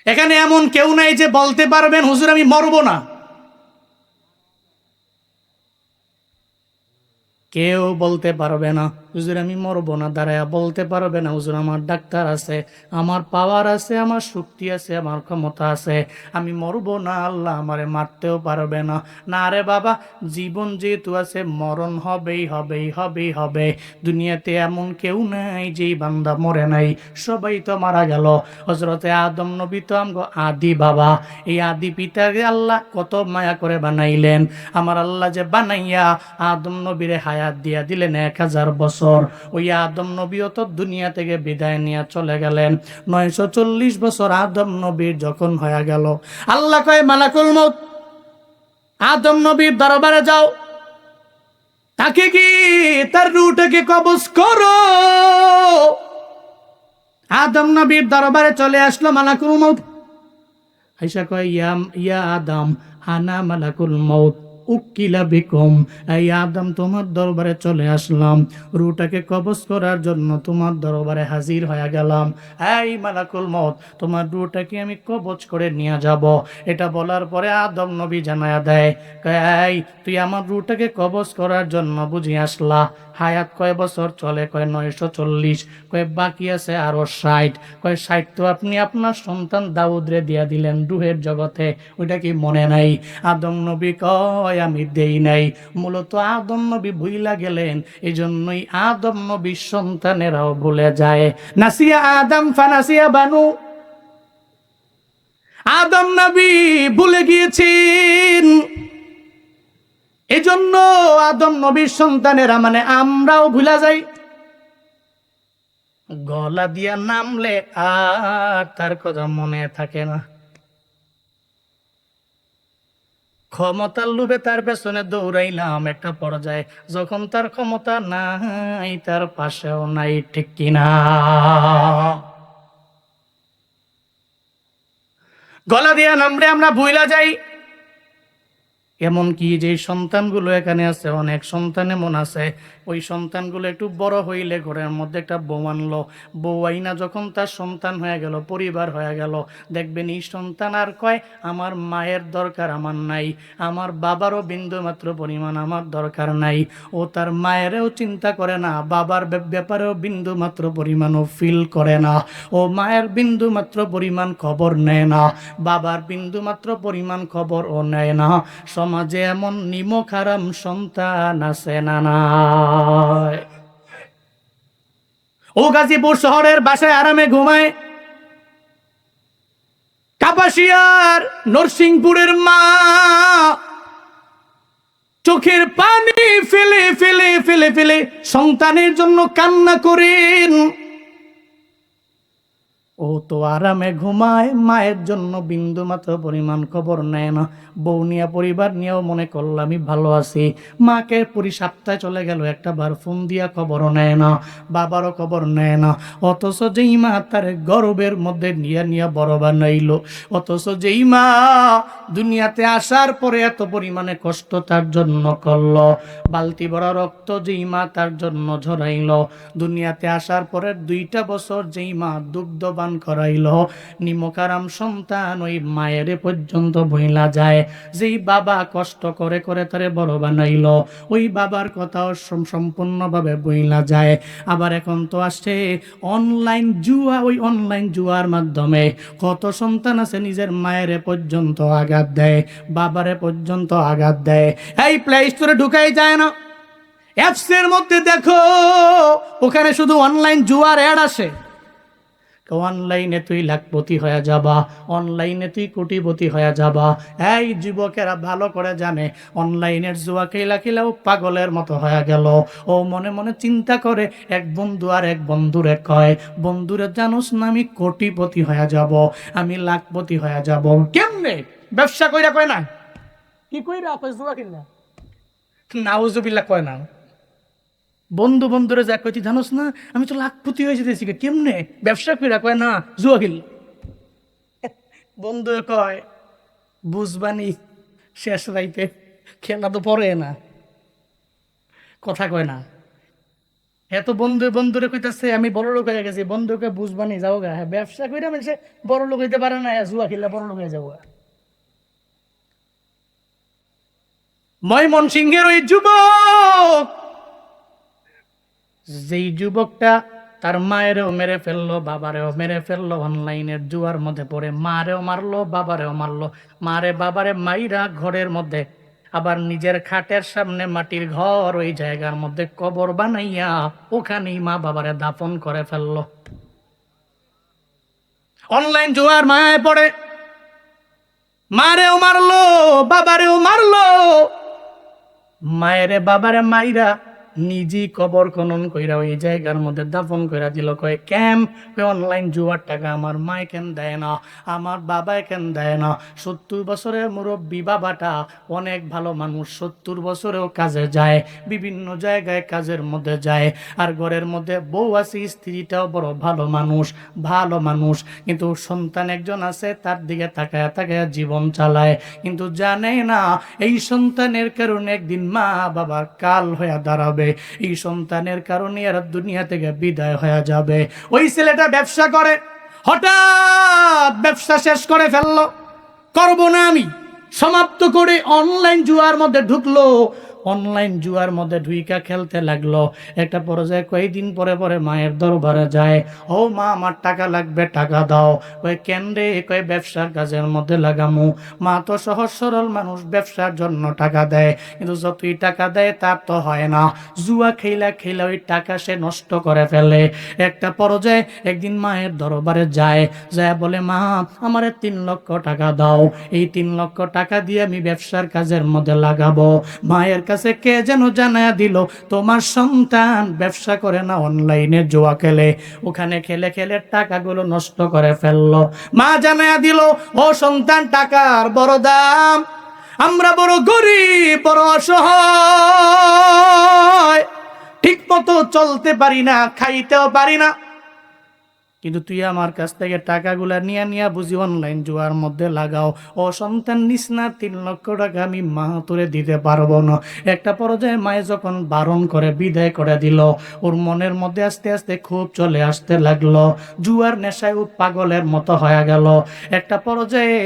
এখানে এমন কেউ নাই যে বলতে পারবেন হুজুর আমি মরবো না। কেউ বলতে পারবে না হুজুর আমি মরবো না, দাঁড়ায়া বলতে পারবে না হুজুর আমার ডাক্তার আছে, আমার পাওয়ার আছে, আমার শক্তি আছে, আমার ক্ষমতা আছে, আমি মরবো না, আল্লাহ আমারে মারতেও পারবে না। না রে বাবা, জীবন যেহেতু আছে মরণ হবেই, হবেই, হবেই হবে। দুনিয়াতে এমন কেউ নাই যেই বান্দা মরে নাই, সবাই তো মারা গেল। হযরতে আদম নবী তো আমগো আদি বাবা, এই আদি পিতাকে আল্লাহ কত মায়া করে বানাইলেন। আমার আল্লাহ যে বানাইয়া আদম নবীরে হায়াত দিয়া দিলেন 1000 বছর, ওই আদম নবীও তো দুনিয়া থেকে বিদায় নিয়ে চলে গেলেন। 940 বছর আদম নবীর যখন হয়ে গেল, আল্লাহ কয় মালাকুল মউত আদম নবীর দরবারে যাও, তাকে কি তার রূহটাকে কবজ করো। আদম নবীর দরবারে চলে আসলো মালাকুল মউত, আয়েশা কয় ইয়া আদম আনা মালাকুল মউত উকিলা বিকুম, এই আদম তোমার দরবারে চলে আসলাম, রূহটাকে কবজ করার জন্য তোমার দরবারে হাজির হয়ে গেলাম। এই মালাকুল মউত, তোমার রূহটাকে আমি কবজ করে নিয়ে যাব। এটা বলার পরে আদম নবী জানায়া দেয়, এই তুই আমার রূহটাকে কবজ করার জন্য বুঝি আসলা? হায়াত কয় বছর চলে? কয় 940। কয় বাকি আছে আরো 60। কয় 60 তো আপনি আপনার সন্তান দাউদরে দিয়া দিলেন রূহের জগতে, ওইটা কি মনে নাই? আদম নবী কয় আমি দেই নাই। মূলত আদম নবী ভুইলা গেলেন, এই জন্যই আদম নবীর সন্তানেরাও ভুলে যায়। নাসিয়া আদম ফানাসিয়া বানু, আদম নবী ভুলে গিয়েছেন, এজন্য আদম নবীর সন্তানেরা মানে আমরাও ভুলা যাই। গলা দিয়া নামলে আর তার কথা মনে থাকে না, ক্ষমতার লোভে তার পেছনে দৌড়াইলাম, একটা পর্যায়ে যখন তার ক্ষমতা নাই, তার পাশেও নাই, ঠিক কিনা? গলা দিয়া নামলে আমরা ভুইলা যাই। এমনকি যে সন্তানগুলো এখানে আছে, অনেক সন্তান এমন আছে, ওই সন্তানগুলো একটু বড় হইলে ঘরের মধ্যে একটা বউ আনলো, বউ আইনা যখন তার সন্তান হয়ে গেল, পরিবার হয়ে গেল, দেখবেন এই সন্তান আর কয় আমার মায়ের দরকার আমার নাই, আমার বাবারও বিন্দু মাত্র পরিমাণ আমার দরকার নাই। ও তার মায়েরও চিন্তা করে না, বাবার ব্যাপারেও বিন্দু মাত্র পরিমাণও ফিল করে না, ও মায়ের বিন্দু মাত্র পরিমাণ খবর নেয় না, বাবার বিন্দু মাত্র পরিমাণ খবর ও নেয় না। সমাজে এমন নিমক হারাম সন্তান আছে না নাই? ও গাজীপুর শহরের বাসায় আরামে ঘুমায়, কাপাসিয়ার নরসিংপুরের মা চোখের পানি ফেলে ফেলে ফেলে ফেলে সন্তানের জন্য কান্না করেন। ও তো আরামে ঘুমায়, মায়ের জন্য বিন্দু মাত্র পরিমাণ খবর নেয় না। বউ নিয়ে পরিবার নিয়েও মনে করল আমি ভালো আছি, মাকে সপ্তাহে চলে গেল, একটা বার ফোন দিয়া খবরও নেয় না, বাবারও খবর নেয় না। অথচ যেই মা তার গর্বের মধ্যে নিয়ে নিয়ে বড় বানাইল, অথচ যেই মা দুনিয়াতে আসার পরে এত পরিমাণে কষ্ট তার জন্য করল, বালতি ভরা রক্ত যেই মা তার জন্য ঝরাইল, দুনিয়াতে আসার পরে 2টা বছর যেই মা দুগ্ধবান পান করাইলো, নিমকারাম সন্তান ওই মায়ের পর্যন্ত বইলা যায়। যেই বাবা কষ্ট করে করে তারে বড় বানাইলো, ওই বাবার কথাও সম্পূর্ণভাবে বইলা যায়। আবার এখন তো আসছে অনলাইন জুয়া, ওই অনলাইন জুয়ার মাধ্যমে কত সন্তান আছে নিজের মায়ের পর্যন্ত আঘাত দেয়, বাবারে পর্যন্ত আঘাত দেয়। এই প্লে স্টোরে ঢুকাই যায় না, অ্যাপসের মধ্যে দেখো ওখানে শুধু অনলাইন জুয়ার অ্যাড আসে। অনলাইনে তুই লাখপতি হয়ে যাবা, অনলাইনে তুই কোটিপতি হয়ে যাবা। এই যুবকেরা ভালো করে জানে অনলাইনের জুয়া খেলা খেলাও পাগলের মতো হয়ে গেল। ও মনে মনে চিন্তা করে, এক বন্ধু আর এক বন্ধুরে কয়, বন্ধুরে জানোস না আমি কোটিপতি হয়ে যাব, আমি লাখপতি হয়ে যাব। কেমনে? ব্যবসা কইরা কয় না, কি কইরা কয় জুয়া কিনা, নাউজুবিল্লাহ কয় না। বন্ধু বন্ধুরে যা কই, তুই জানোস না আমি তো লাখপতি হয়ে যেতেছি। কেমনে? ব্যবসা কইরা কয় না, জুয়া খেল। বন্ধু কয় বুঝবানি শেষ রাইতে, খেলা তো পরে না, কথা কয় না। এত বন্ধু বন্ধুরে কইতাছে আমি বড় লোক হয়ে গেছি, বন্ধুকে বুঝবানি যাও গা। হ্যাঁ, ব্যবসা কইরা মানুষে বড় লোক হইতে পারে না, জুয়া খেললে বড় লোক হয়ে যাবো। ময়মনসিংহের ওই যুবক, যেই যুবকটা তার মায়েরও মেরে ফেললো, বাবারেও মেরে ফেললো, অনলাইনের জুয়ার মধ্যে পড়ে মারেও মারলো, বাবারেও মারলো। মারে বাবারে মাইরা ঘরের মধ্যে, আবার নিজের খাটের সামনে মাটির ঘর, ওই জায়গার মধ্যে কবর বানাইয়া ওখানেই মা বাবারে দাফন করে ফেললো। অনলাইন জুয়ার মায়ায় পড়ে মারেও মারলো, বাবারেও মারলো। মায়েরে বাবারে মাইরা নিজেই কবর খনন কইরা ওই জায়গার মধ্যে দাফন কইরা দিল। কয় কেম? অনলাইন জুয়ার টাকা আমার মায় কেন দেয় না, আমার বাবায় কেন দেয় না? 70 বছরের মুরব্বী বাবাটা অনেক ভালো মানুষ, 70 বছরেও কাজে যায়, বিভিন্ন জায়গায় কাজের মধ্যে যায়, আর ঘরের মধ্যে বউ আছে, স্ত্রীটাও বড় ভালো মানুষ, ভালো মানুষ। কিন্তু সন্তান একজন আছে, তার দিকে তাকায় তাকায় জীবন চালায়, কিন্তু জানে না এই সন্তানের কারণে একদিন মা বাবার কাল হয়ে দাঁড়াবে, এই সন্তানের কারণে আর দুনিয়া থেকে বিদায় হয়ে যাবে। ওই ছেলেটা ব্যবসা করে, হঠাৎ ব্যবসা শেষ করে ফেললো, করবো না আমি, সমাপ্ত করে অনলাইন জুয়ার মধ্যে ঢুকলো। অনলাইন জুয়ার মধ্যে ঢুইকা খেলতে লাগলো। একটা পর্যায়ে কয়েকদিন পরে পরে মায়ের দরবারে যায়, ও মা আমার টাকা লাগবে, টাকা দাও। কয় কেন রে? কয় ব্যবসার কাজের মধ্যে লাগামু। মা তো সহজ সরল মানুষ, ব্যবসার জন্য টাকা দেয়, কিন্তু যতই টাকা দেয় তার তো হয় না, জুয়া খেলা খেলা ওই টাকা সে নষ্ট করে ফেলে। একটা পর্যায়ে একদিন মায়ের দরবারে যায়, যায় বলে মা আমারে 3 লক্ষ টাকা দাও, এই 3 লক্ষ টাকা দিয়ে আমি ব্যবসার কাজের মধ্যে লাগাবো। মায়ের কাছে কে যেন জানায়া দিল, তোমার সন্তান ব্যবসা করে না, অনলাইনে জুয়া খেলে, ওখানে খেলে খেলে টাকাগুলো নষ্ট করে ফেললো। মা জানায়া দিল, ও সন্তান টাকার বড় দাম, আমরা বড় গরিব, বড় অসহায়, ঠিক মতো চলতে পারি না, খাইতেও পারি না, কিন্তু তুই আমার কাছ থেকে টাকাগুলা নিয়ে নিয়ে বুঝি অনলাইন জুয়ার মধ্যে লাগাও। ও সন্তান নিস না, 3 লক্ষ টাকা আমি মা তোরে দিতে পারবো না। একটা পর্যায়ে মায়ে যখন বারণ করে বিদায় করে দিল, ওর মনের মধ্যে আস্তে আস্তে খুব চলে আসতে লাগলো, জুয়ার নেশায় ও পাগলের মতো হয়ে গেল। একটা পর্যায়ে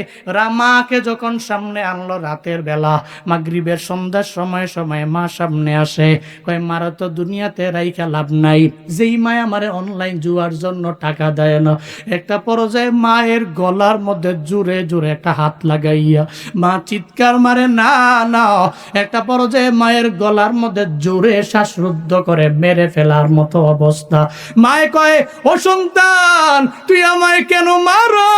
মাকে যখন সামনে আনলো রাতের বেলা, মাগরিবের সন্ধ্যার সময় সময় মা সামনে আসে, কয় মারা তো দুনিয়াতে রাইখা লাভ নাই, যেই মায় আমারে অনলাইন জুয়ার জন্য টাকা দেয় না। একটা পর্যায়ে মায়ের গলার মধ্যে জোরে জোরে একটা হাত লাগাইয়া মা চিৎকার মারে, না না। একটা পর্যায়ে মায়ের গলার মধ্যে জোরে শ্বাসরুদ্ধ করে মেরে ফেলার মতো অবস্থা। মায়ে কয়, ও সন্তান তুই আমায় কেন মারো?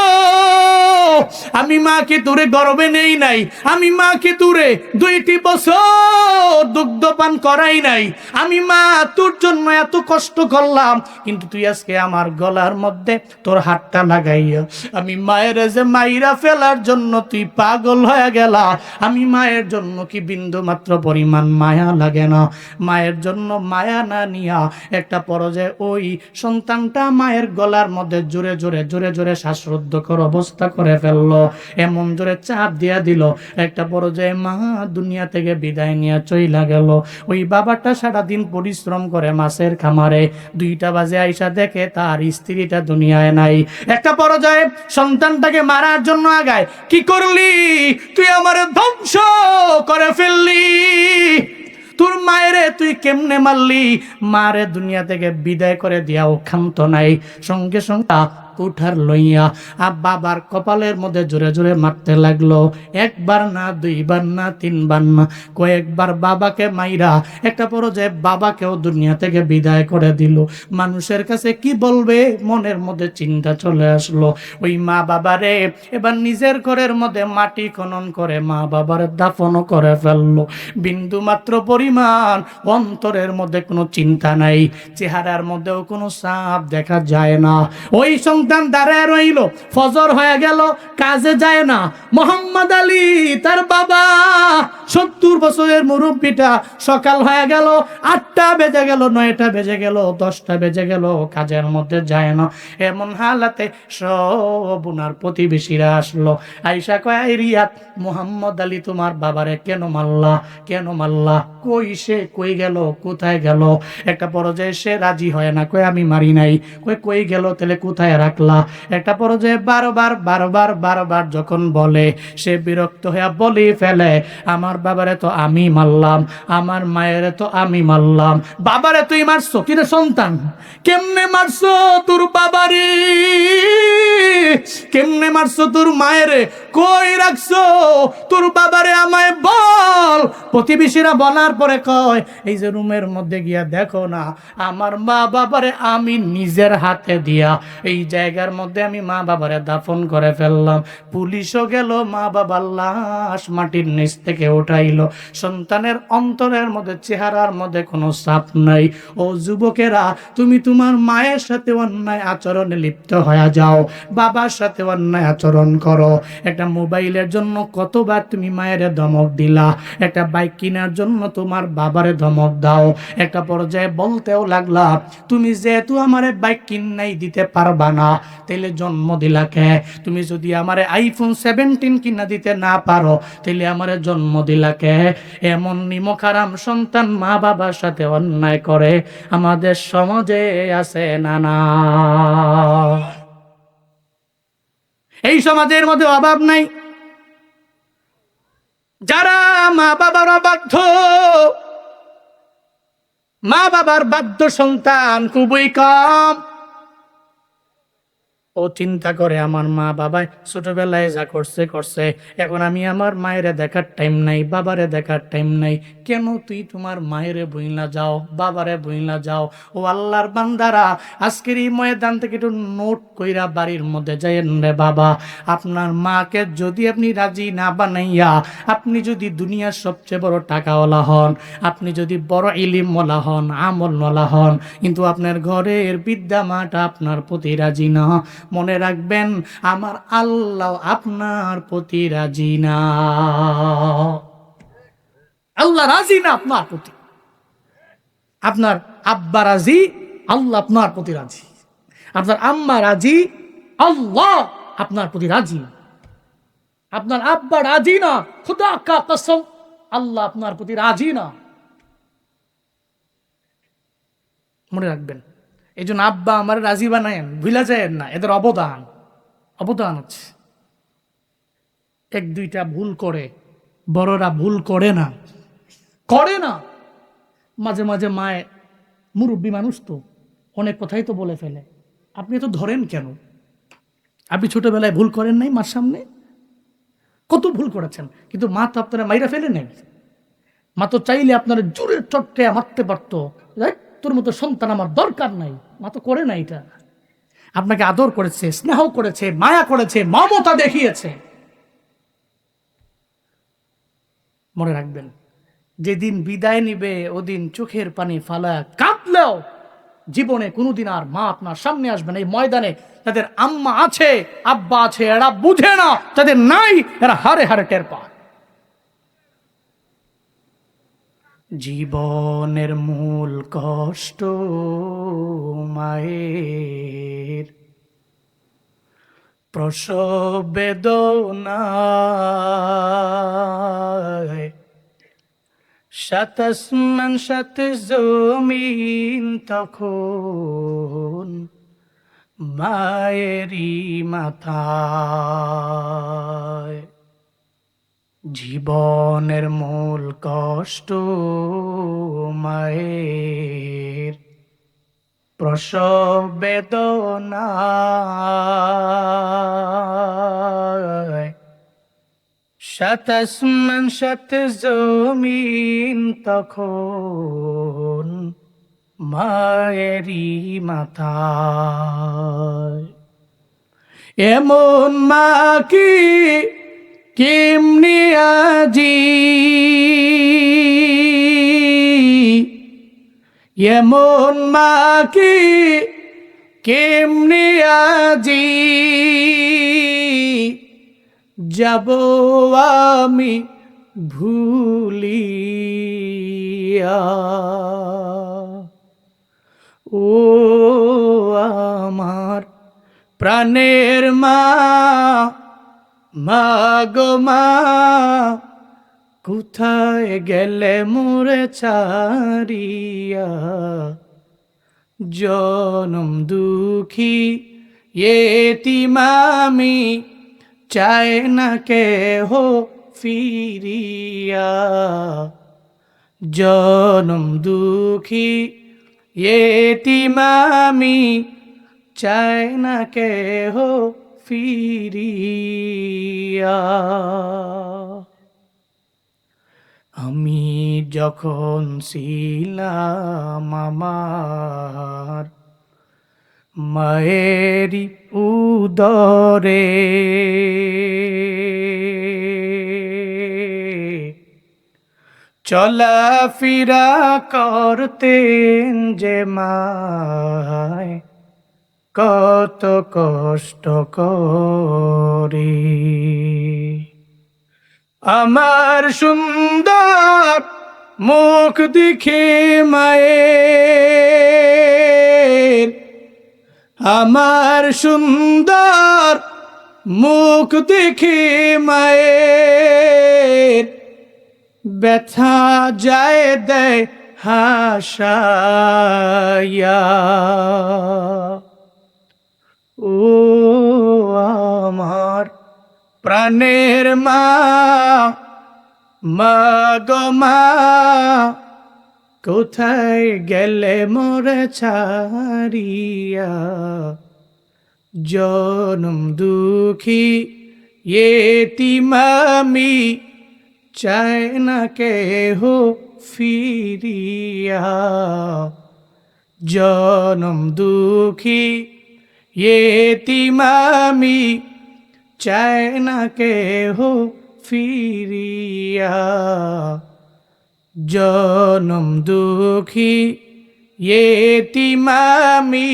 আমি মাকে তোরে গর্বে নেই নাই, আমি মাকে তোরে 2টি বছর দুগ্ধপান করাই নাই, আমি মা তোর জন্য এত কষ্ট করলাম, কিন্তু তুই আজকে আমার গলার মধ্যে তোর হাতটা লাগাইয়া আমি মায়ের যে মাইরা ফেলার জন্য তুই পাগল হয়ে গেলা। আমি মায়ের জন্য কি বিন্দু মাত্র পরিমাণ মায়া লাগে না? মায়ের জন্য মায়া না নিয়া একটা পর্যায়ে ওই সন্তানটা মায়ের গলার মধ্যে জোরে জোরে জোরে জোরে শ্বাসরুদ্ধকর অবস্থা করে ফেললো, এমন জোরে চাপ দিয়া দিল। একটা পর্যায়ে মা দুনিয়া থেকে বিদায় নিয়ে চইলা গেল। ওই বাবাটা সারাদিন পরিশ্রম করে মাছের খামারে, 2টা বাজে আইসা দেখে তার স্ত্রী পিতা দুনিয়ায় নাই। একটা পর্যায়ে সন্তানটাকে মারার জন্য আগায়, কি করলি তুই? আমারে ধ্বংস করে ফেললি। তোর মায়েরে তুই কেমনে মারলি? মারে দুনিয়া থেকে বিদায় করে দিয়াও ক্ষান্ত নাই। সঙ্গে সঙ্গে কুঠার লইয়া বাবার কপালের মধ্যে জোরে জোরে মারতে লাগলো। একবার না, দুইবার না, তিনবার না, কয়েকবার বাবাকে মাইরা একটা পর্যায়ে বাবাকেও দুনিয়া থেকে বিদায় করে দিল। মানুষের কাছে কি বলবে মনের মধ্যে চিন্তা চলে আসলো। ওই মা বাবারে এবার নিজের ঘরের মধ্যে মাটি খনন করে মা বাবার দাফনও করে ফেললো। বিন্দু মাত্র পরিমাণ অন্তরের মধ্যে কোনো চিন্তা নাই, চেহারার মধ্যেও কোনো ছাপ দেখা যায় না। ওই সন্তান দাঁড়ায় রইল, ফজর হয়ে গেল, কাজে যায় না। মোহাম্মদ আলী তার বাবা 70 বছরের মুরব্বীটা, সকাল হয়ে গেল, 8টা বেজে গেল, 9টা বেজে গেল, 10টা বেজে গেল, কাজের মধ্যে যায় না। এমন হালাতে সব উনার প্রতিবেশীরা আসলো, আইসা কয়, এই রিয়াদ, মোহাম্মদ আলী তোমার বাবারে কেন মারলা? কেন মারলা? কই সে? কই গেল? কোথায় গেল? একটা পর্যায়ে সে রাজি হয় না, কই আমি মারি নাই। কই গেল? তাহলে কোথায় রাখলা? একটা পর্যায়ে বারবার যখন বলে, সে বিরক্ত হয়ে বলি ফেলে, আমার বাবারে তো আমি মারলাম, আমার মায়েরে তো আমি মারলাম। বাবারে তুই মারছো? কিরে সন্তান, কেমনে মারছো তোর বাবারে? কেমনে মারছো তোর মায়েরে? কই রাখছো তোর বাবারে? আমায় বল। প্রতিবেশীরা বলার পরে কয়, এই যে রুমের মধ্যে গিয়া দেখো না, আমার মা বাবারে আমি নিজের হাতে দিয়া এই জায়গার মধ্যে আমি মা বাবারে দাফন করে ফেললাম। পুলিশও গেল, মা বাবার লাশ মাটির নিচ থেকে উঠাইলো। সন্তানের অন্তরের মধ্যে, চেহারার মধ্যে কোনো ছাপ নাই। ও যুবকেরা, তুমি তোমার মায়ের সাথে অন্যায় আচরণে লিপ্ত হয়ে যাও, বাবার সাথে অন্যায় আচরণ করো। একটা মোবাইলের জন্য কতবার তুমি মায়ের ধমক দিলা, একটা বাইক কেনার জন্য তোমার বাবারে ধমক দাও। একটা পর্যায়ে বলতেও লাগলা, তুমি যেহেতু আমারে বাইক কিনাই দিতে পারবা না, তাইলে জন্ম দিলা কে? তুমি যদি আমারে আইফোন 17 কিনা দিতে না পারো, তাইলে আমারে জন্ম দিলা কে? এমন নিমখারাম সন্তান মা বাবার সাথে অন্যায় করে আমাদের সমাজে আছে না? না, এই সমাজের মধ্যে অভাব নাই। যারা মা বাবার অবাধ্য, মা বাবার বাধ্য সন্তান খুবই কম। ও চিন্তা করে, আমার মা বাবাই ছোটবেলায় যা করছে, এখন আমি আমার মায়েরে দেখার টাইম নাই, বাবারে দেখার টাইম নাই। কেন তুই তোমার মায়েরে বইলা যাও, বাবারে বইলা যাও? ও আল্লাহর বান্দারা, আজকের এই ময়দান থেকে একটু নোট কইরা বাড়ির মধ্যে যাইয়েন রে বাবা। আপনার মাকে যদি আপনি রাজি না বানাইয়া, আপনি যদি দুনিয়ার সবচেয়ে বড় টাকাওয়ালা হন, আপনি যদি বড় ইলিমওয়ালা হন, আমলওয়ালা হন, কিন্তু আপনার ঘরের বিদ্যা মাটা আপনার প্রতি রাজি না, মনে রাখবেন, আমার আল্লাহ আপনার প্রতি রাজি না। আল্লাহ রাজি না আপনার প্রতি। আপনার আব্বা রাজি, আল্লাহ আপনার প্রতি রাজি। আপনার আম্মা রাজি, আল্লাহ আপনার প্রতি রাজি। আপনার আব্বা রাজি না, খুদা কা কসম, আল্লাহ আপনার প্রতি রাজি না। মনে রাখবেন, এই জন্য আব্বা আমার রাজি বানায়েন, ভুলা যায় না, এদের অবদান আছে। 1-2টা ভুল করে, বড়রা ভুল করে না। মাঝে মাঝে মায়ে, মুরব্বী মানুষ তো অনেক কথাই তো বলে ফেলে, আপনি তো ধরেন কেন? আপনি ছোটবেলায় ভুল করেন নাই? মার সামনে কত ভুল করেছেন, কিন্তু মা তো আপনারা মাইরা ফেলে নেন। মা তো চাইলে আপনারা জোরে চটকে মারতে পারতো, তোর মতো সন্তান আমার দরকার নাই। মা তো করে না এটা। আপনাকে আদর করেছে, স্নেহ করেছে, মায়া করেছে, মমতা দেখিয়েছে। মনে রাখবেন, যেদিন বিদায় নিবে ওদিন চোখের পানি ফালা কাঁদলেও জীবনে কোনোদিন আর মা আপনার সামনে আসবে না। এই ময়দানে তাদের আম্মা আছে, আব্বা আছে, এরা বুঝে না, তাদের নাই, এরা হারে হারে টের পায়। জীবনের মূল কষ্ট মায়ের, প্রসব বেদনায়, সাত আসমান সাত জমিন তখন মায়েরই মাথায়। জীবনের মূল কষ্ট মায়ের, প্রসব বেদনায়। সাত আসমান সাত জমিন তখন মায়েরই মাথায়। এমন মা কি কেমনি আজি, এমন মা কি কেমনি আজি, যাব আমি ভুলিয়া। ও আমার প্রাণের মা, মা গো মা, কোথায় গেলে মোরে ছাড়িয়া। জনম দুঃখী এতিম আমি, চায় না কেহ ফিরিয়া। জনম দুঃখী এতিম আমি, চায় না কেহ ফিরিয়া। আমি যখন ছিলাম আমার মায়েরই উদরে, চলাফেরা করতেন যে মায় কত কষ্ট করে। আমার সুন্দর মুখ দেখে মায়ের, আমার সুন্দর মুখ দেখে মায়ের, ব্যথা যায় দেয় হাসাইয়া। ও আমার প্রাণের মা, মা গো মা, কোথায় গেলে মোরে ছাড়িয়া। জনম দুঃখী এতিম আমি, চায় না কেহ ফিরিয়া। জনম দুঃখী এতিম আমি, চায় না কেহ ফিরিয়া। জনম দুঃখী এতিম আমি,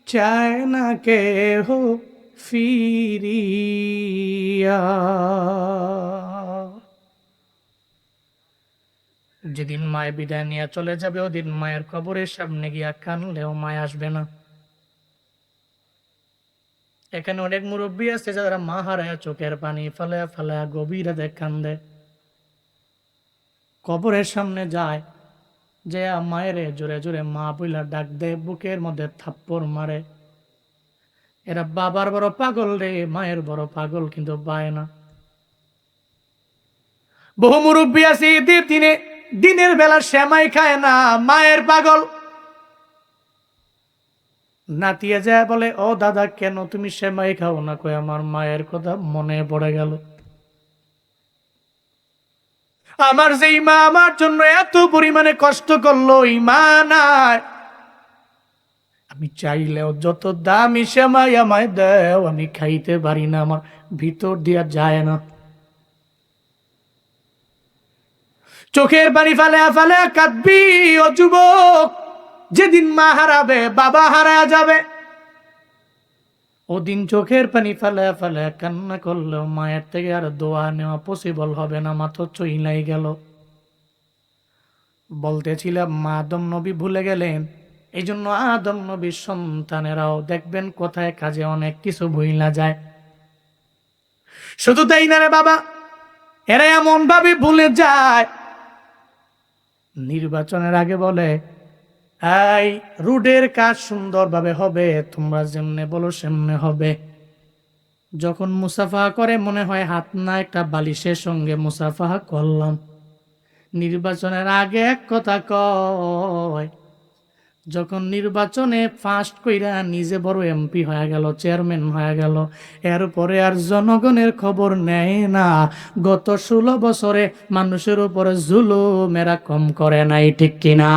চায় না কেহ ফিরিয়া। যেদিন মায়ের বিদায় নিয়ে চলে যাবে, ওদিন মায়ের কবরের সামনে গিয়া কানলেও মায় আসবে না। এখানে অনেক মুরব্বী আছে যারা মা হারায় চোখের পানি ফেলে ফেলে গভীর রাতে কান্দে। কবরের সামনে যায়, যে মায়ের জোরে জোরে মা বইলা ডাক দে, বুকের মধ্যে থাপ্পড় মারে। এরা বাবার বড় পাগল রে, মায়ের বড় পাগল, কিন্তু পায় না। বহু মুরব্বী আছে ঈদের দিনে দিনের বেলা সেমাই খায় না, মায়ের পাগল। নাতিয়ে যায় বলে, ও দাদা কেন তুমি সেমাই খাও না? কই আমার মায়ের কথা মনে পড়ে গেল। আমার যেই মা আমার জন্য এত পরিমাণে কষ্ট করলো, এই মা নাই। আমি চাইলেও যত দামি সেমাই আমায় দেও, আমি খাইতে পারি না, আমার ভিতর দিয়া যায় না। চোখের পানি ফেলে ফেলে কাঁদবি ও যুবক। যেদিন মা হারাবে, বাবা হারায়া যাবে, ওদিন চোখের পানি ফেলে ফেলে কান্না করলেও মায়ের থেকে আর দোয়া নেওয়া পসিবল হবে না, মাত্র চইলাই গেল। বলতেছিলাম মা আদম নবী ভুলে গেলেন, এই জন্য আদম নবীর সন্তানেরাও দেখবেন কোথায় কাজে অনেক কিছু ভুইলা যায়। শুধু তাই না রে বাবা, এরা এমন ভাবে ভুলে যায়, নির্বাচনের আগে বলে এই রোডের কাজ সুন্দরভাবে হবে, তোমরা যেমনে বলো সেমনে হবে। যখন মুসাফা করে মনে হয় হাত না একটা বালিশের সঙ্গে মুসাফা করলাম। নির্বাচনের আগে এক কথা কয়, যখন নির্বাচনে ফার্স্ট কইরা নিজে বড় এমপি হয়ে গেল, চেয়ারম্যান হয়ে গেল, এরপরে আর জনগণের খবর নেয় না। গত 16 বছরে মানুষের উপরে জুলুমেরা কম করে নাই, ঠিক কিনা?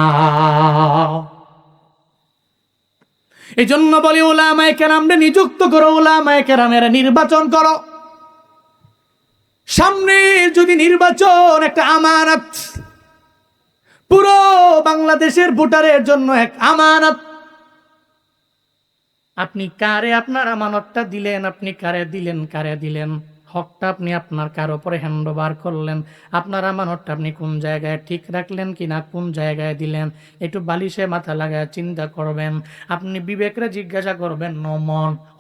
এই জন্য বলি উলামায়ে কেরামরে নিযুক্ত করো, উলামায়ে কেরামের নির্বাচন করো। সামনে যদি নির্বাচন একটা আমানত, পুরো বাংলাদেশের ভোটারের জন্য এক আমানত। আপনি কারে আপনার আমানতটা দিলেন, আপনি কারে দিলেন হকটা আপনি আপনার কার উপরে হ্যান্ড ওভার করলেন, আপনার আমানতটা আপনি কোন জায়গায় ঠিক রাখলেন কিনা, কোন জায়গায় দিলেন, একটু বালিশে মাথা লাগায় চিন্তা করবেন। আপনি বিবেকরে জিজ্ঞাসা করবেন,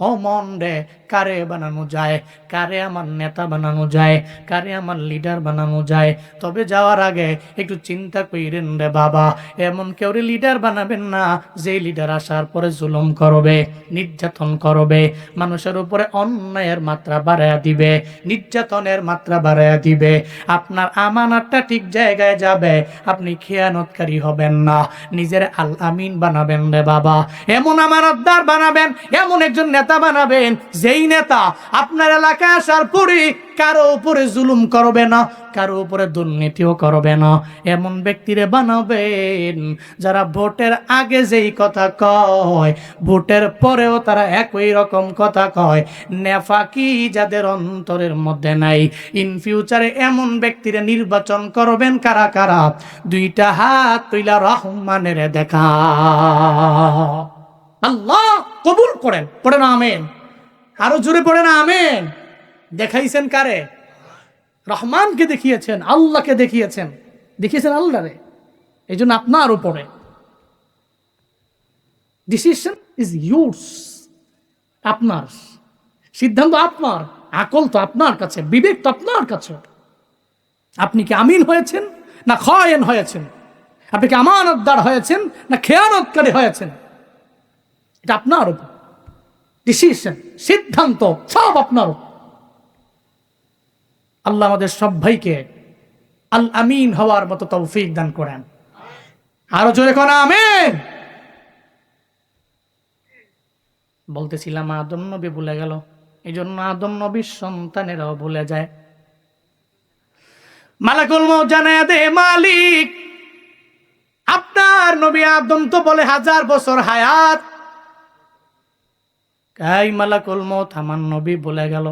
ও মন রে, কারে বানানো যায়, কারে আমার নেতা বানানো যায়, কারে আমার লিডার বানানো যায়। তবে যাওয়ার আগে একটু চিন্তা কইরেন রে বাবা, এমন কেউ লিডার বানাবেন না যে লিডার আসার পরে জুলুম করবে, নির্যাতন করবে, মানুষের উপরে অন্যায়ের মাত্রা বাড়ায়া দিবে, নির্যাতনের মাত্রা বাড়ায়া দিবে। আপনার আমানতটা ঠিক জায়গায় যাবে, আপনি খেয়ানতকারী হবেন না, নিজের আল আমিন বানাবেন রে বাবা। এমন আমানতদার বানাবেন, এমন একজন নেতা বানাবেন যেই নেতা আপনার এলাকায় আসার পরে কারো উপরে জুলুম করবে না, কারো উপরে দুর্নীতিও করবে না। এমন ব্যক্তিরে বানাবেন যারা ভোটের আগে যেই কথা কয়, ভোটের পরেও তারা একই রকম কথা কয়। নেফাকি যাদের অন্তরের মধ্যে নাই। ইন ফিউচারে এমন ব্যক্তিরে নির্বাচন করবেন কারা কারা? দুইটা হাত তুইলা রহমানের দেখা। আল্লাহ কবুল করেন, পড়েন আমেন। আরো জোরে পড়েন আমেন। দেখাইছেন কারে? রহমানকে দেখিয়েছেন, আল্লাহকে দেখিয়েছেন, দেখিয়েছেন আল্লাহরে। এই জন্য আপনার উপরে ডিসিশন ইজ ইউরস, আপনার সিদ্ধান্ত, আপনার আকল তো আপনার কাছে, বিবেক তো আপনার কাছে। আপনি কি আমিন হয়েছেন না খায়েন হয়েছেন? আপনি কি আমানতদার হয়েছেন না খেয়ানতকারী হয়েছেন? এটা আপনার উপর ডিসিশন, সিদ্ধান্ত সব আপনার উপর। আল্লাহ আমাদের সবাইকে আল আমিন হওয়ার মতো তৌফিক দান করেন। আরো জোরে কোন আমিন। বলতেছিলাম আদম নবী ভুলে গেল, এই জন্য আদম নবীর সন্তানেরাও ভুলে যায়। মালাকুল মউত জানায়া দে, মালিক আপনার নবী আদম তো বলে 1000 বছর হায়াত। কাই মালাকুল মউত আমার নবী ভুলে গেল,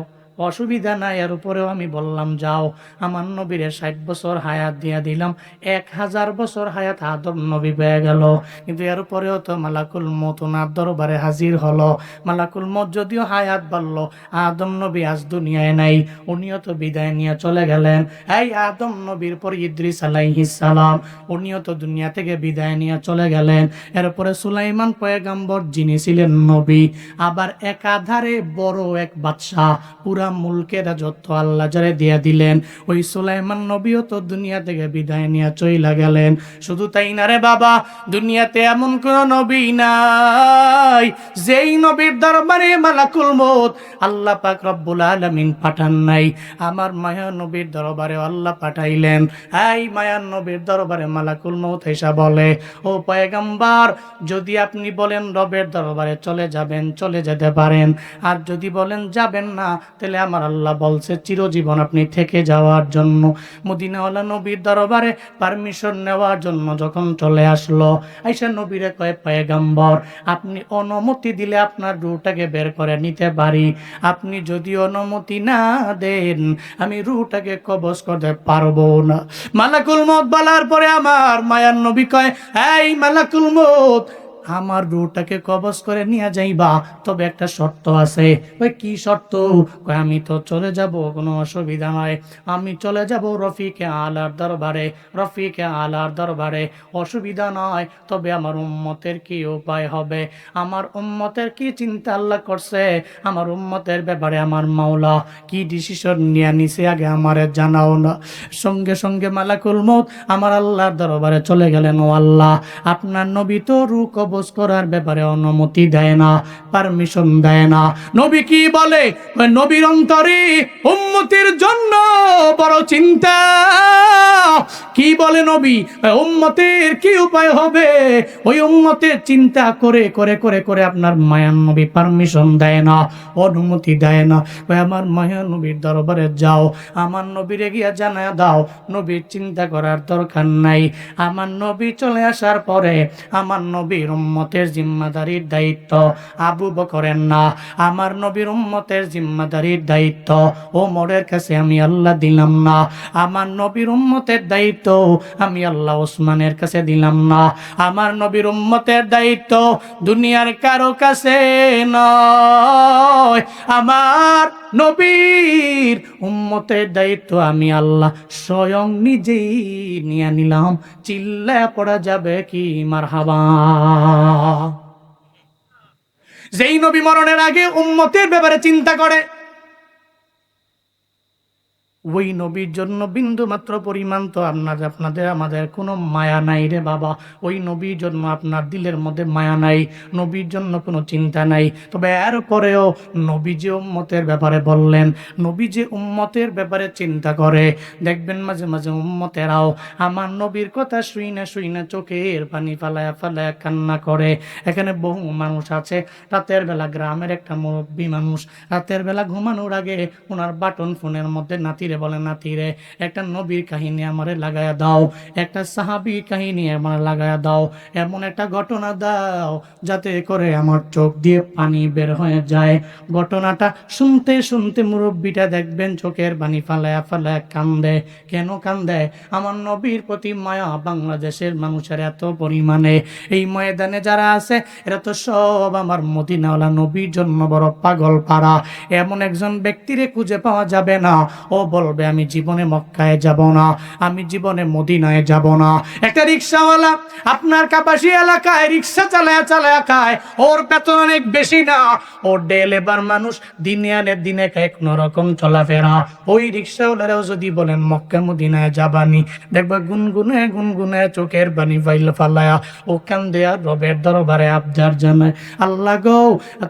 অসুবিধা নাই। এর উপরেও আমি বললাম যাও আমার নবীরে 60 বছর হায়াত দিয়া দিলাম, 1000 বছর হায়াত আদম নবী পেয়ে গেল। কিন্তু এর উপরেও তো মালাকুল মউত ওনার দরবারে হাজির হলো। মালাকুল মউত যদিও হায়াত বাড়ল, আদম নবী আজ দুনিয়ায় নাই, উনিও তো বিদায় নিয়ে চলে গেলেন। এই আদম নবীর পর ইদ্রিস আলাইহিস সালাম, উনিও তো দুনিয়া থেকে বিদায় নিয়ে চলে গেলেন। এরপরে সুলাইমান পয়গম্বর, যিনি ছিলেন নবী, আবার একাধারে বড় এক বাদশাহ, পুরা মুলকের রাজত্ব আল্লাহ যারে দিয়া দিলেন, ওই সুলাইমান নবীও তো দুনিয়া থেকে বিদায় নিয়ে চইলা গেলেন। শুধু তাই না রে বাবা, দুনিয়াতে এমন কোন নবী নাই যেই নবীর দরবারে মালাকুল মউত আল্লাহ পাক রব্বুল আলামিন পাঠান নাই। আমার মায়া নবীর দরবারে আল্লাহ পাঠাইলেন। এই মায়া নবীর দরবারে মালাকুল মউত এসে বলে, ও পয়গম্বর, যদি আপনি বলেন রবের দরবারে চলে যাবেন, চলে যেতে পারেন, আর যদি বলেন যাবেন না, তাহলে আমার আল্লাহ বলছে চিরজীবন আপনি থেকে যাওয়ার জন্য। মদিনাওয়ালা নবীর দরবারে পারমিশন নেওয়ার জন্য যখন চলে আসলো, আইসা নবীরে কয়, পয়গম্বর আপনি অনুমতি দিলে আপনার রূহটাকে বের করে নিতে পারি, আপনি যদি অনুমতি না দেন আমি রূহটাকে কবজ করতে পারবো না। মালাকুল মউত বলার পরে আমার মায়ার নবী কয়, এই মালাকুল মউত, আমার রূহটাকে কবজ করে নিয়ে যাইবা, তবে একটা শর্ত আছে। ওই কি শর্ত? কয় আমি তো চলে যাব, কোনো অসুবিধা নাই, আমি চলে যাব রফিকে আলার দরবারে, রফিকে আলার দরবারে, অসুবিধা নয়। তবে আমার উম্মতের কি উপায় হবে, আমার উম্মতের কি চিন্তা আল্লাহ করছে, আমার উম্মতের ব্যাপারে আমার মাওলা কি ডিসিশন নিয়ে নিছে আগে আমারে জানাও না। সঙ্গে সঙ্গে মালাকুল মউত আমার আল্লাহর দরবারে চলে গেলেন। ও আল্লাহ, আপনার নবী তো রূহ কবজ করার ব্যাপারে অনুমতি দেয় না, পারমিশন দেয় না। নবী কি বলে? নবীর অন্তরে উম্মতের জন্য বড় চিন্তা। কি বলে নবী? উম্মতের কি উপায় হবে, ওই উম্মতের চিন্তা করে করে করে করে আপনার মায়ান নবী পারমিশন দেয় না, অনুমতি দেয় না। আমার মায়া নবীর দরবারে যাও, আমার নবীরে গিয়া জানায় দাও নবীর চিন্তা করার দরকার নাই। আমার নবী চলে আসার পরে আমার নবীর উম্মতের জিম্মাদারির দায়িত্ব আবু বকরের না, আমার নবীর উম্মতের জিম্মাদারির দায়িত্ব ওমরের কাছে আমি আল্লাহ দিলাম না, আমার নবীর উম্মতের দায়িত্ব আমি আল্লাহ ওসমানের কাছে দিলাম না, আমার নবীর উম্মতের দায়িত্ব দুনিয়ার কারো কাছে নয়, আমার নবীর উম্মতের দায়িত্ব আমি আল্লাহ স্বয়ং নিজেই নিয়ে নিলাম। চিল্লায়া পড়া যাবে কি মারহাবা? যেই নবী মরণের আগে উম্মতের ব্যাপারে চিন্তা করে, ওই নবীর জন্য বিন্দু মাত্র পরিমাণ তো আপনাদের আমাদের কোনো মায়া নাই রে বাবা। ওই নবীর জন্য আপনার দিলের মধ্যে মায়া নাই, নবীর জন্য কোনো চিন্তা নাই। তবে এরপরেও নবী যে উম্মতের ব্যাপারে বললেন, নবী যে উম্মতের ব্যাপারে চিন্তা করে, দেখবেন মাঝে মাঝে উম্মতেরাও আমার নবীর কথা শুই না চোখের পানি ফালায়া ফালায়া কান্না করে। এখানে বহু মানুষ আছে, রাতের বেলা গ্রামের একটা মুরব্বী মানুষ রাতের বেলা ঘুমানোর আগে ওনার বাটন ফোনের মধ্যে নাতিরে বলে, নাতিরে একটা নবীর কাহিনী আমারে লাগায়া দাও, একটা সাহাবীর কাহিনী আমার লাগায়া দাও, এমন একটা ঘটনা দাও যাতে করে আমার চোখ দিয়ে পানি বের হয়ে যায়। ঘটনাটা শুনতে শুনতে মুরব্বীটা দেখবেন চোখের পানি ফালায়া ফালায়া কান্দে। কেন কান্দে? আমার নবীর প্রতি মায়া বাংলাদেশের মানুষের এত পরিমাণে, এই ময়দানে যারা আছে এরা তো সব আমার মদিনাওয়ালা নবীর জন্য বড় পাগল পারা। এমন একজন ব্যক্তিরে খুঁজে পাওয়া যাবে না ও বলবে আমি জীবনে মক্কায় যাব না, আমি জীবনে মদিনায় যাব না। একটা রিক্সাওয়ালা আপনার কাপাসী এলাকায় রিক্সা চালায়া চালায়া খায়, ওর বেতন অনেক বেশি না, ওর ডে লেবার মানুষ, দিনে আনে দিনে খায় কোনো রকম চলাফেরা। ওই রিক্সাওয়ালারাও যদি বলেন মক্কা মদিনায় যাবানি, দেখবা গুনগুনে গুনগুনে চোখের পানি ফালায়া ওখান দেয়া রবের দরবারে আবদার জানায়, আল্লাহ গো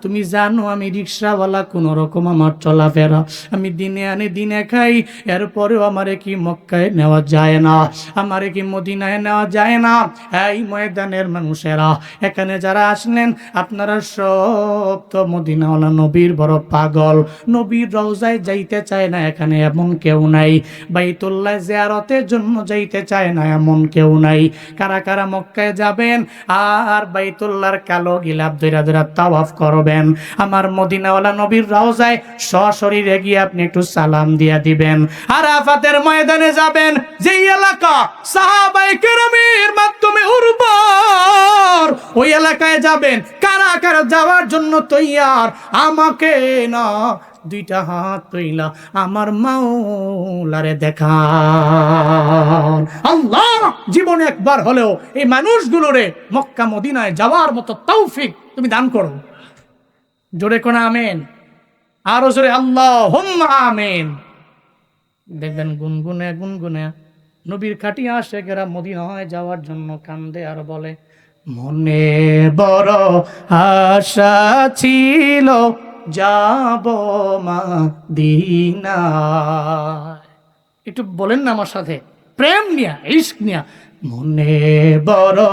তুমি জানো আমি রিক্সাওয়ালা, কোনো রকম আমার চলাফেরা, আমি দিনে আনে দিনে খাই, এরপরেও আমারে কি মক্কায় নেওয়া যায় না, আমারে কি মদিনায় নেওয়া যায় না? এই ময়দানের মানুষেরা এখানে যারা আসলেন আপনারা সব তো মদিনাওয়ালা নবীর বড় পাগল, নবীর রওজায় যাইতে চায় না এখানে এমন কেউ নাই, বাইতুল্লাহ জিয়ারতের জন্য যাইতে চায় না এমন কেউ নাই। কারা কারা মক্কায় যাবেন আর বাইতুল্লাহর কালো গিলাপ ধইরা ধইরা তাওয়াফ করবেন, আমার মদিনাওয়ালা নবীর রওজায় সশরীরে গিয়ে আপনি একটু সালাম দিয়া দিবেন। আরাফাতের ময়দানে যাবেন, যেই এলাকা সাহাবায়ে কেরামের মাধ্যমে উর্বর, ওই এলাকায় যাবেন। কারা কারা যাওয়ার জন্য তৈয়ার আমাকে না দুইটা হাত তুইলা আমার মাওলারে দেখা। আল্লাহ জীবনে একবার হলেও এই মানুষগুলোরে মক্কা মদিনায় যাওয়ার মতো তৌফিক তুমি দান করো। জোরে কোন আমেন, আরো জোরে আল্লাহুম্মা আমিন। দেখবেন গুনগুনে গুনগুনে নবীর খাটি আশিকেরা মদিনায় যাওয়ার জন্য কান্দে আর বলে, মনে বড় আশা ছিল যাব মদিনায়। একটু বলেন না আমার সাথে, প্রেম নিয়া ইশক নিয়া, মনে বড়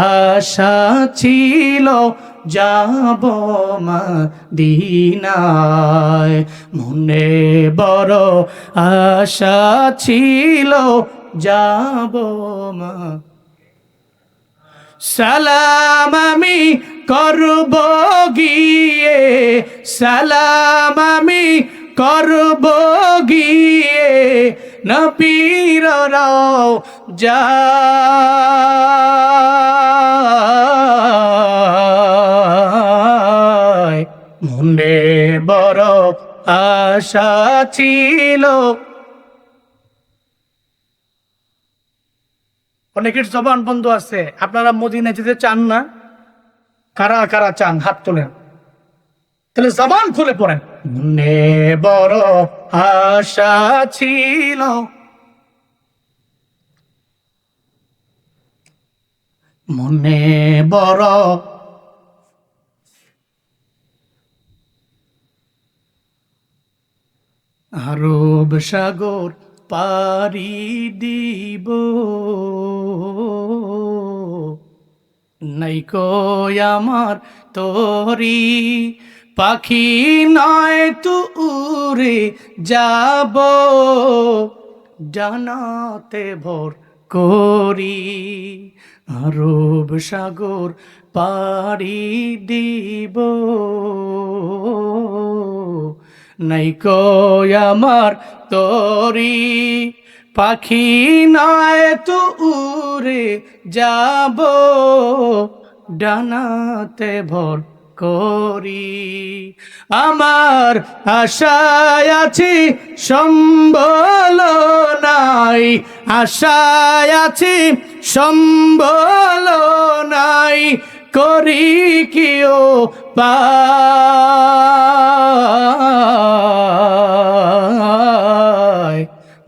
আশা ছিল যাব মদিনায়, মনে বড় আশা ছিল যাব মদিনায়। সালাম আমি করব গিয়ে, সালাম আমি করব গিয়ে, নবীররাও যায় মনে বড় আশা ছিল। অনেকের জবান বন্ধ আছে। আপনারা মদিনা যেতে চান না? কারা কারা চান হাত তোলেন, তাহলে জবান খুলে পড়েন। মনে বড় আশা ছিল, মনে বড় আরব সাগর পাড়ি দিব, নাইকো আমার তোরি পাখি নয় তু উড়ে যাব জানাতে ভোর করি। আরব সাগর পাড়ি দিব, নাইকো আমার তোরি পাখি নয় তু উড়ে যাব ডানাতে ভর করি। আমার আশায় আছি সম্বল নাই, আশায় আছি সম্বল নাই, করি কিও পায়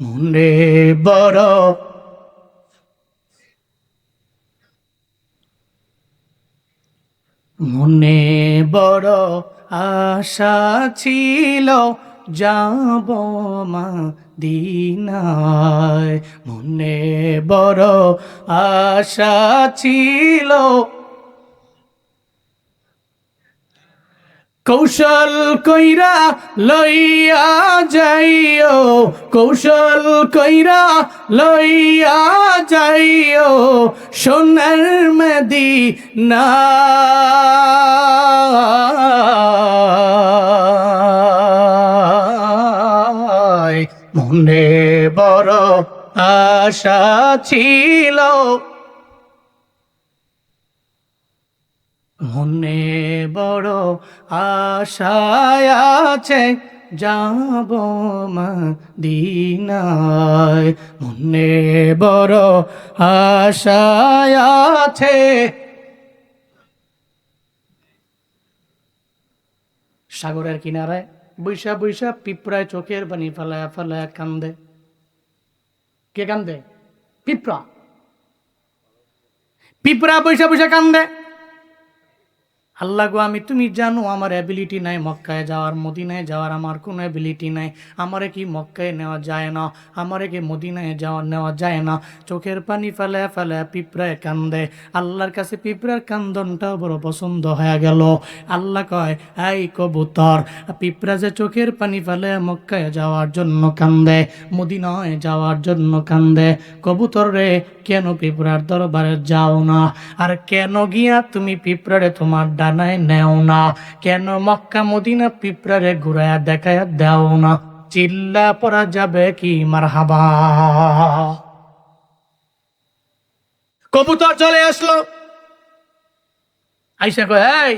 মনে বড় মনে বড় আশা ছিল যাব মদিনায়, মনে বড় আশা ছিল। কৌশল কইরা লইয়া যাইও, কৌশল কইরা লইয়া যাইও সোনার মদিনা, মনে বড় আশা ছিল, মনে বড় আশায় আছে যাব মদিনায়, মনে বড় আশায় আছে। সাগরের কিনারায় বৈশা বৈশা পিঁপড়ায় চোখের পানি ফেলায় ফেলায় কান্দে। কে কান্দে? পিঁপড়া। পিঁপড়া বৈশা বৈশা কান্দে। আল্লাহ গো, আমি তুমি জানো আমার অ্যাবিলিটি নাই মক্কায় যাওয়ার, মদিনায় যাওয়ার আমার কোনো অ্যাবিলিটি নাই। আমারে কি মক্কায় নেওয়া যায় না? আমারে কি মদিনায় নেওয়া যায় না? চোখের পানি ফেলে ফেলে পিঁপড়ায় কান্দে। আল্লাহর কাছে পিঁপড়ার কান্দনটাও বড় পছন্দ হয়ে গেল। আল্লাহ কয়, এই কবুতর, পিঁপড়া যে চোখের পানি ফেলে মক্কায় যাওয়ার জন্য কান্দে, মদিনায় যাওয়ার জন্য কান্দে, কবুতর রে কেন পিঁপড়ার দরবারে যাও না? আর কেন গিয়া তুমি পিঁপড়ারে তোমার ডানায় নেও না? কেন মক্কা মদিনা পিঁপড়ারে ঘুরায়া দেখায়া দেও না? চিল্লা পড়া যাবে কি মারহাবা। কবুতর চলে আসলো, আইসা কয়, এই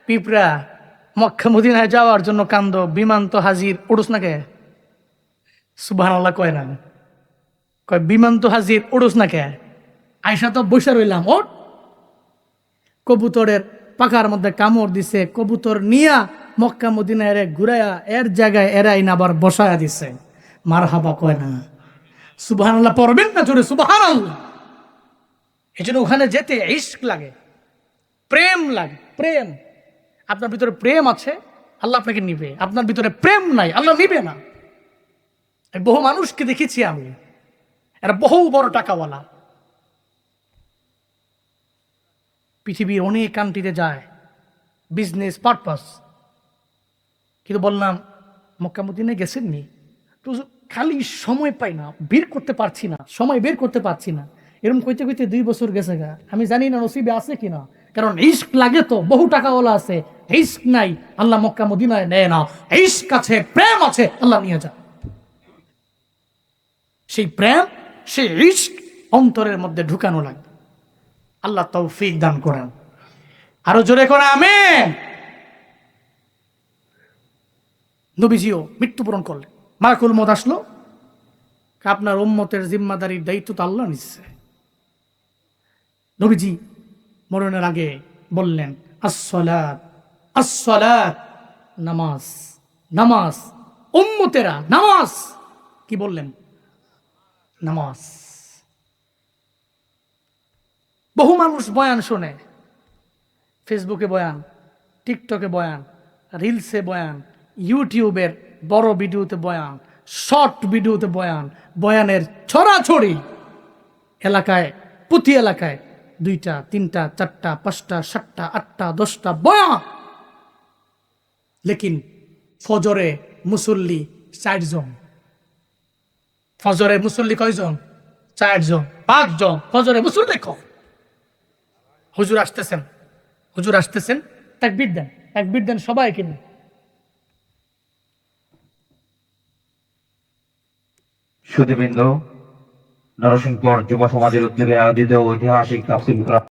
পিঁপড়া, মক্কা মদিনায় যাওয়ার জন্য কান্দ, বিমান তো হাজির, উড়ুস না কে? সুবহানাল্লাহ কয় না? কয় বিমান তো হাজির, উড়ুস না কে? আইসা তো বসে রইলাম। ওর কবুতরের পাখার মধ্যে কামড় দিছে, কবুতর নিয়া মক্কা মদিনায় ঘুরাইয়া এর জায়গায় এরাই না আবার বসায়া দিছে। মারহাবা কয় না? সুবহানাল্লাহ পড়বেন না জোরে? সুবহানাল্লাহ। এই জন্য ওখানে যেতে ইশক লাগে, প্রেম লাগে। প্রেম, আপনার ভিতরে প্রেম আছে, আল্লাহ আপনাকে নিবে। আপনার ভিতরে প্রেম নাই, আল্লাহ নিবে না। বহু মানুষকে দেখেছি আমি, এরা বহু বড় টাকাওয়ালা, পৃথিবীর অনেক কান্ট্রিতে যায় বিজনেস পারপাস, কিন্তু বললাম মক্কা মদিনায় গেছেননি তো খালি সময় পাই না, বের করতে পারছি না, সময় বের করতে পারছি না। এরকম কইতে কইতে 2 বছর গেছে গা। আমি জানি না নসিবে আছে কিনা, কারণ ইশক লাগে তো, বহু টাকাওয়ালা আছে, ইশক নাই আল্লাহ মক্কা মদিনায় নেয় না। ইশক আছে, প্রেম আছে, আল্লাহ নিয়ে যায়। সেই প্রেম, সেই ইশক অন্তরের মধ্যে ঢুকানো লাগবে। আল্লাহ তৌফিক দান করেন। আরো জোরে করে আমিন। নবীজিও মৃত্যুবরণ করলেন, মালাকুল মউত আসলো, আপনার উম্মতের জিম্মাদারির দায়িত্ব তো আল্লাহ নিচ্ছে। নবীজি মরণের আগে বললেন, আসসালাত আসসালাত, নামাজ নামাজ, উম্মতেরা নামাজ। কি বললেন? নামাজ। বহু মানুষ বয়ান শোনে, ফেসবুকে বয়ান, টিকটকে বয়ান, রিলসে বয়ান, ইউটিউবের বড় ভিডিওতে বয়ান, শর্ট ভিডিওতে বয়ান, বয়ানের ছড়াছড়ি, এলাকায় প্রতি এলাকায় 2টা 3টা 4টা 5টা 7টা 8টা 10টা বয়ান। লেকিন ফজরে মুসল্লি 4 জন। ফজরে মুসল্লি কয়জন? 4 জন 5 জন ফজরে মুসল্লি কম। হুজুর আসতেছেন, হুজুর আসতেছেন, তাকবীর দেন, তাকবীর দেন সবাই কিনে। সুধীবৃন্দ, নরসিংপুর যুব সমাজের উদ্যোগে আয়োজিত ঐতিহাসিক তাফসীর